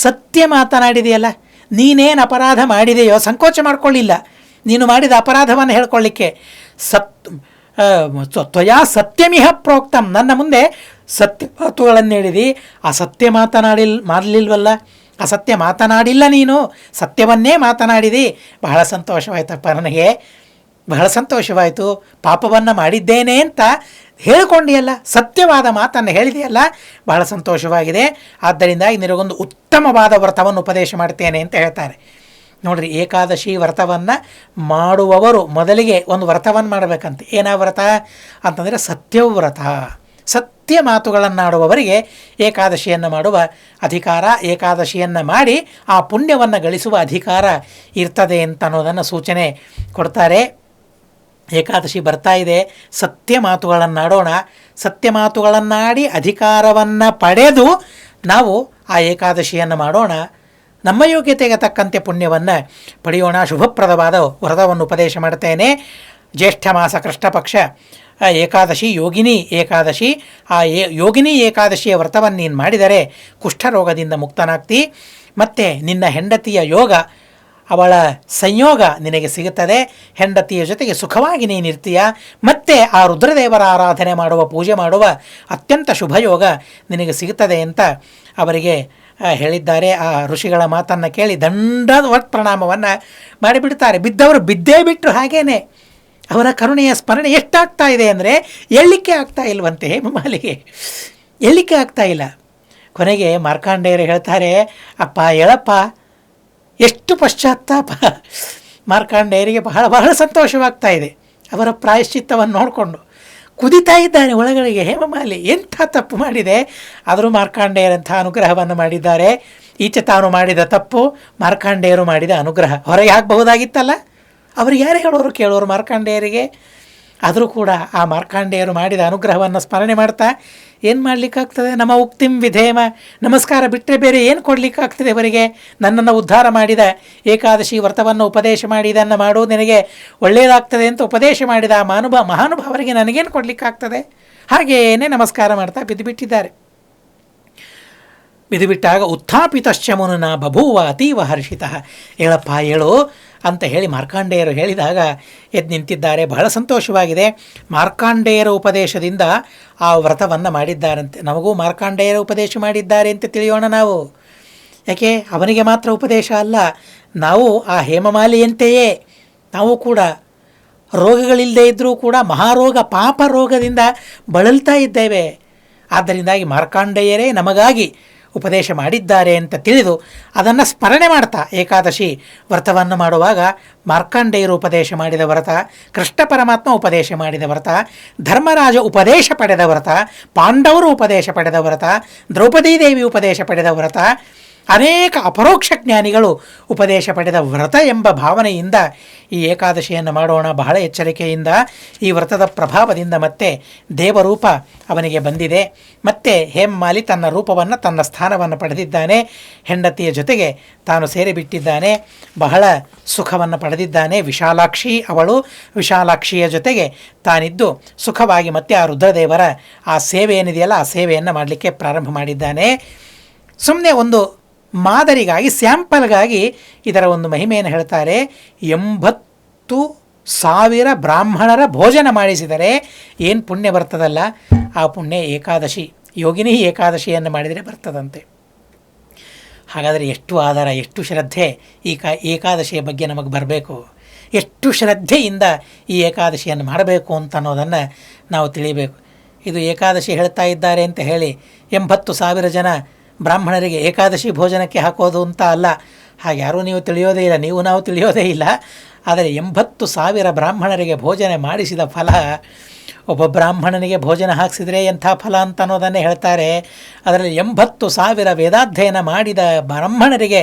ಸತ್ಯ ಮಾತನಾಡಿದೆಯಲ್ಲ, ನೀನೇನು ಅಪರಾಧ ಮಾಡಿದೆಯೋ ಸಂಕೋಚ ಮಾಡಿಕೊಳ್ಳಿಲ್ಲ. ನೀನು ಮಾಡಿದ ಅಪರಾಧವನ್ನು ಹೇಳ್ಕೊಳ್ಳಿಕ್ಕೆ ತ್ವಯಾ ಸತ್ಯಮಿಹ ಪ್ರೋಕ್ತಂ, ನನ್ನ ಮುಂದೆ ಸತ್ಯ ಮಾತುಗಳನ್ನು ಹೇಳಿದಿ, ಆ ಸತ್ಯ ಮಾಡಲಿಲ್ವಲ್ಲ, ಅಸತ್ಯ ಮಾತನಾಡಿಲ್ಲ, ನೀನು ಸತ್ಯವನ್ನೇ ಮಾತನಾಡಿದಿ. ಬಹಳ ಸಂತೋಷವಾಯ್ತಪ್ಪ, ನನಗೆ ಬಹಳ ಸಂತೋಷವಾಯಿತು. ಪಾಪವನ್ನು ಮಾಡಿದ್ದೇನೆ ಅಂತ ಹೇಳಿಕೊಂಡಿಯಲ್ಲ, ಸತ್ಯವಾದ ಮಾತನ್ನು ಹೇಳಿದೆಯಲ್ಲ, ಬಹಳ ಸಂತೋಷವಾಗಿದೆ. ಆದ್ದರಿಂದ ನಿನಗೊಂದು ಉತ್ತಮವಾದ ವ್ರತವನ್ನು ಉಪದೇಶ ಮಾಡ್ತೇನೆ ಅಂತ ಹೇಳ್ತಾರೆ. ನೋಡಿರಿ, ಏಕಾದಶಿ ವ್ರತವನ್ನು ಮಾಡುವವರು ಮೊದಲಿಗೆ ಒಂದು ವ್ರತವನ್ನು ಮಾಡಬೇಕಂತೆ. ಏನಾ ವ್ರತ ಅಂತಂದರೆ ಸತ್ಯವ್ರತ. ಸತ್ಯ ಮಾತುಗಳನ್ನಾಡುವವರಿಗೆ ಏಕಾದಶಿಯನ್ನು ಮಾಡುವ ಅಧಿಕಾರ, ಏಕಾದಶಿಯನ್ನು ಮಾಡಿ ಆ ಪುಣ್ಯವನ್ನು ಗಳಿಸುವ ಅಧಿಕಾರ ಇರ್ತದೆ ಅಂತ ಅನ್ನೋದನ್ನು ಸೂಚನೆ ಕೊಡ್ತಾರೆ. ಏಕಾದಶಿ ಬರ್ತಾ ಇದೆ, ಸತ್ಯ ಮಾತುಗಳನ್ನಾಡೋಣ. ಸತ್ಯ ಮಾತುಗಳನ್ನಾಡಿ ಅಧಿಕಾರವನ್ನು ಪಡೆದು ನಾವು ಆ ಏಕಾದಶಿಯನ್ನು ಮಾಡೋಣ. ನಮ್ಮ ಯೋಗ್ಯತೆಗೆ ತಕ್ಕಂತೆ ಪುಣ್ಯವನ್ನು ಪಡೆಯೋಣ. ಶುಭಪ್ರದವಾದ ವ್ರತವನ್ನು ಉಪದೇಶ ಮಾಡ್ತೇನೆ. ಜ್ಯೇಷ್ಠ ಮಾಸ ಕೃಷ್ಣ ಪಕ್ಷ ಏಕಾದಶಿ ಯೋಗಿನಿ ಏಕಾದಶಿ. ಆ ಯೋಗಿನಿ ಏಕಾದಶಿಯ ವ್ರತವನ್ನು ನೀನು ಮಾಡಿದರೆ ಕುಷ್ಠರೋಗದಿಂದ ಮುಕ್ತನಾಗ್ತಿ. ಮತ್ತು ನಿನ್ನ ಹೆಂಡತಿಯ ಯೋಗ, ಅವಳ ಸಂಯೋಗ ನಿನಗೆ ಸಿಗುತ್ತದೆ. ಹೆಂಡತಿಯ ಜೊತೆಗೆ ಸುಖವಾಗಿ ನೀನಿರ್ತೀಯ. ಮತ್ತು ಆ ರುದ್ರದೇವರ ಆರಾಧನೆ ಮಾಡುವ, ಪೂಜೆ ಮಾಡುವ ಅತ್ಯಂತ ಶುಭಯೋಗ ನಿನಗೆ ಸಿಗುತ್ತದೆ ಅಂತ ಅವರಿಗೆ ಹೇಳಿದ್ದಾರೆ. ಆ ಋಷಿಗಳ ಮಾತನ್ನು ಕೇಳಿ ದಂಡವತ್ ಪ್ರಣಾಮವನ್ನು ಮಾಡಿಬಿಡ್ತಾರೆ. ಬಿದ್ದವರು ಬಿದ್ದೇ ಬಿಟ್ಟರು. ಹಾಗೇನೆ ಅವರ ಕರುಣೆಯ ಸ್ಮರಣೆ ಎಷ್ಟಾಗ್ತಾ ಇದೆ ಅಂದರೆ ಎಳ್ಳಿಕೆ ಆಗ್ತಾ ಇಲ್ವಂತೆ. ಹೇಮಮಾಲಿಗೆ ಎಳ್ಳಿಕೆ ಆಗ್ತಾ ಇಲ್ಲ. ಕೊನೆಗೆ ಮಾರ್ಕಾಂಡೇಯರು ಹೇಳ್ತಾರೆ, ಅಪ್ಪ ಹೇಳಪ್ಪ, ಎಷ್ಟು ಪಶ್ಚಾತ್ತಾಪ. ಮಾರ್ಕಾಂಡೇಯರಿಗೆ ಬಹಳ ಬಹಳ ಸಂತೋಷವಾಗ್ತಾ ಇದೆ. ಅವರ ಪ್ರಾಯಶ್ಚಿತ್ತವನ್ನು ನೋಡಿಕೊಂಡು ಕುದಿತಾ ಇದ್ದಾನೆ ಒಳಗಳಿಗೆ. ಹೇಮಮಾಲಿ ಎಂಥ ತಪ್ಪು ಮಾಡಿದೆ, ಆದರೂ ಮಾರ್ಕಾಂಡೇಯರಂಥ ಅನುಗ್ರಹವನ್ನು ಮಾಡಿದ್ದಾರೆ. ಈಚೆ ತಾನು ಮಾಡಿದ ತಪ್ಪು, ಮಾರ್ಕಾಂಡೇಯರು ಮಾಡಿದ ಅನುಗ್ರಹ. ಹೊರಗೆ ಹಾಕಬಹುದಾಗಿತ್ತಲ್ಲ, ಅವರು ಯಾರು ಹೇಳೋರು ಕೇಳೋರು ಮಾರ್ಕಾಂಡೇಯರಿಗೆ. ಆದರೂ ಕೂಡ ಆ ಮಾರ್ಕಾಂಡೇಯರು ಮಾಡಿದ ಅನುಗ್ರಹವನ್ನು ಸ್ಮರಣೆ ಮಾಡ್ತಾ ಏನು ಮಾಡಲಿಕ್ಕಾಗ್ತದೆ? ನಮ್ಮ ಉಕ್ತಿಂ ವಿಧೇಮ, ನಮಸ್ಕಾರ ಬಿಟ್ಟರೆ ಬೇರೆ ಏನು ಕೊಡಲಿಕ್ಕಾಗ್ತದೆ ಅವರಿಗೆ? ನನ್ನನ್ನು ಉದ್ಧಾರ ಮಾಡಿದ, ಏಕಾದಶಿ ವ್ರತವನ್ನು ಉಪದೇಶ ಮಾಡಿ ಇದನ್ನು ಮಾಡು, ನಿನಗೆ ಒಳ್ಳೆಯದಾಗ್ತದೆ ಅಂತ ಉಪದೇಶ ಮಾಡಿದ ಆ ಮಹಾನುಭಾವರಿಗೆ ನನಗೇನು ಕೊಡಲಿಕ್ಕಾಗ್ತದೆ? ಹಾಗೇನೇ ನಮಸ್ಕಾರ ಮಾಡ್ತಾ ಬಿದ್ದುಬಿಟ್ಟಿದ್ದಾರೆ. ಬಿದ್ದುಬಿಟ್ಟಾಗ ಉತ್ಥಾಪಿತಶ್ಚ ಮುನುನ ಬಭೂವ ಅತೀವ ಹರ್ಷಿತ. ಹೇಳಪ್ಪ ಹೇಳು ಅಂತ ಹೇಳಿ ಮಾರ್ಕಾಂಡೇಯರು ಹೇಳಿದಾಗ ಎದ್ದು ನಿಂತಿದ್ದಾರೆ. ಬಹಳ ಸಂತೋಷವಾಗಿದೆ. ಮಾರ್ಕಾಂಡೇಯರ ಉಪದೇಶದಿಂದ ಆ ವ್ರತವನ್ನು ಮಾಡಿದ್ದಾರಂತೆ. ನಮಗೂ ಮಾರ್ಕಾಂಡೇಯರ ಉಪದೇಶ ಮಾಡಿದ್ದಾರೆ ಅಂತ ತಿಳಿಯೋಣ ನಾವು. ಯಾಕೆ ಅವನಿಗೆ ಮಾತ್ರ ಉಪದೇಶ ಅಲ್ಲ, ನಾವು ಆ ಹೇಮಮಾಲಿಯಂತೆಯೇ ನಾವು ಕೂಡ ರೋಗಗಳಿಲ್ಲದೆ ಇದ್ದರೂ ಕೂಡ ಮಹಾರೋಗ ಪಾಪ ರೋಗದಿಂದ ಬಳಲ್ತಾ ಇದ್ದೇವೆ. ಆದ್ದರಿಂದಾಗಿ ಮಾರ್ಕಾಂಡೇಯರೇ ನಮಗಾಗಿ ಉಪದೇಶ ಮಾಡಿದ್ದಾರೆ ಅಂತ ತಿಳಿದು ಅದನ್ನು ಸ್ಮರಣೆ ಮಾಡ್ತಾ ಏಕಾದಶಿ ವ್ರತವನ್ನು ಮಾಡುವಾಗ ಮಾರ್ಕಾಂಡೇಯರು ಉಪದೇಶ ಮಾಡಿದ ವ್ರತ, ಕೃಷ್ಣ ಪರಮಾತ್ಮ ಉಪದೇಶ ಮಾಡಿದ ವ್ರತ, ಧರ್ಮರಾಜ ಉಪದೇಶ ಪಡೆದ ವ್ರತ, ಪಾಂಡವರು ಉಪದೇಶ ಪಡೆದ ವ್ರತ, ದ್ರೌಪದೀ ದೇವಿ ಉಪದೇಶ ಪಡೆದ ವ್ರತ, ಅನೇಕ ಅಪರೋಕ್ಷ ಜ್ಞಾನಿಗಳು ಉಪದೇಶ ಪಡೆದ ವ್ರತ ಎಂಬ ಭಾವನೆಯಿಂದ ಈ ಏಕಾದಶಿಯನ್ನು ಮಾಡೋಣ. ಬಹಳ ಎಚ್ಚರಿಕೆಯಿಂದ. ಈ ವ್ರತದ ಪ್ರಭಾವದಿಂದ ಮತ್ತೆ ದೇವರೂಪ ಅವನಿಗೆ ಬಂದಿದೆ. ಮತ್ತೆ ಹೇಮಮಾಲಿ ತನ್ನ ರೂಪವನ್ನು, ತನ್ನ ಸ್ಥಾನವನ್ನು ಪಡೆದಿದ್ದಾನೆ. ಹೆಂಡತಿಯ ಜೊತೆಗೆ ತಾನು ಸೇರಿಬಿಟ್ಟಿದ್ದಾನೆ. ಬಹಳ ಸುಖವನ್ನು ಪಡೆದಿದ್ದಾನೆ. ವಿಶಾಲಾಕ್ಷಿ ಅವಳು, ವಿಶಾಲಾಕ್ಷಿಯ ಜೊತೆಗೆ ತಾನಿದ್ದು ಸುಖವಾಗಿ ಮತ್ತೆ ಆ ರುದ್ರದೇವರ ಆ ಸೇವೆ ಏನಿದೆಯಲ್ಲ ಆ ಸೇವೆಯನ್ನು ಮಾಡಲಿಕ್ಕೆ ಪ್ರಾರಂಭ ಮಾಡಿದ್ದಾನೆ. ಸುಮ್ಮನೆ ಒಂದು ಮಾದರಿಗಾಗಿ, ಸ್ಯಾಂಪಲ್ಗಾಗಿ ಇದರ ಒಂದು ಮಹಿಮೆಯನ್ನು ಹೇಳ್ತಾರೆ. 80,000 ಬ್ರಾಹ್ಮಣರ ಭೋಜನ ಮಾಡಿಸಿದರೆ ಏನು ಪುಣ್ಯ ಬರ್ತದಲ್ಲ, ಆ ಪುಣ್ಯ ಏಕಾದಶಿ, ಯೋಗಿನಿ ಏಕಾದಶಿಯನ್ನು ಮಾಡಿದರೆ ಬರ್ತದಂತೆ. ಹಾಗಾದರೆ ಎಷ್ಟು ಆಧಾರ, ಎಷ್ಟು ಶ್ರದ್ಧೆ ಈ ಏಕಾದಶಿಯ ಬಗ್ಗೆ ನಮಗೆ ಬರಬೇಕು, ಎಷ್ಟು ಶ್ರದ್ಧೆಯಿಂದ ಈ ಏಕಾದಶಿಯನ್ನು ಮಾಡಬೇಕು ಅಂತ ಅನ್ನೋದನ್ನು ನಾವು ತಿಳಿಬೇಕು. ಇದು ಏಕಾದಶಿ ಹೇಳ್ತಾ ಇದ್ದಾರೆ ಅಂತ ಹೇಳಿ 80,000 ಜನ ಬ್ರಾಹ್ಮಣರಿಗೆ ಏಕಾದಶಿ ಭೋಜನಕ್ಕೆ ಹಾಕೋದು ಅಂತ ಅಲ್ಲ. ಹಾಗೆ ಯಾರೂ ನೀವು ತಿಳಿಯೋದೇ ಇಲ್ಲ, ನೀವು ನಾವು ತಿಳಿಯೋದೇ ಇಲ್ಲ. ಆದರೆ 80,000 ಬ್ರಾಹ್ಮಣರಿಗೆ ಭೋಜನ ಮಾಡಿಸಿದ ಫಲ, ಒಬ್ಬ ಬ್ರಾಹ್ಮಣನಿಗೆ ಭೋಜನ ಹಾಕಿಸಿದರೆ ಎಂಥ ಫಲ ಅಂತ ಅನ್ನೋದನ್ನೇ ಹೇಳ್ತಾರೆ. ಅದರಲ್ಲಿ 80,000 ವೇದಾಧ್ಯಯನ ಮಾಡಿದ ಬ್ರಾಹ್ಮಣರಿಗೆ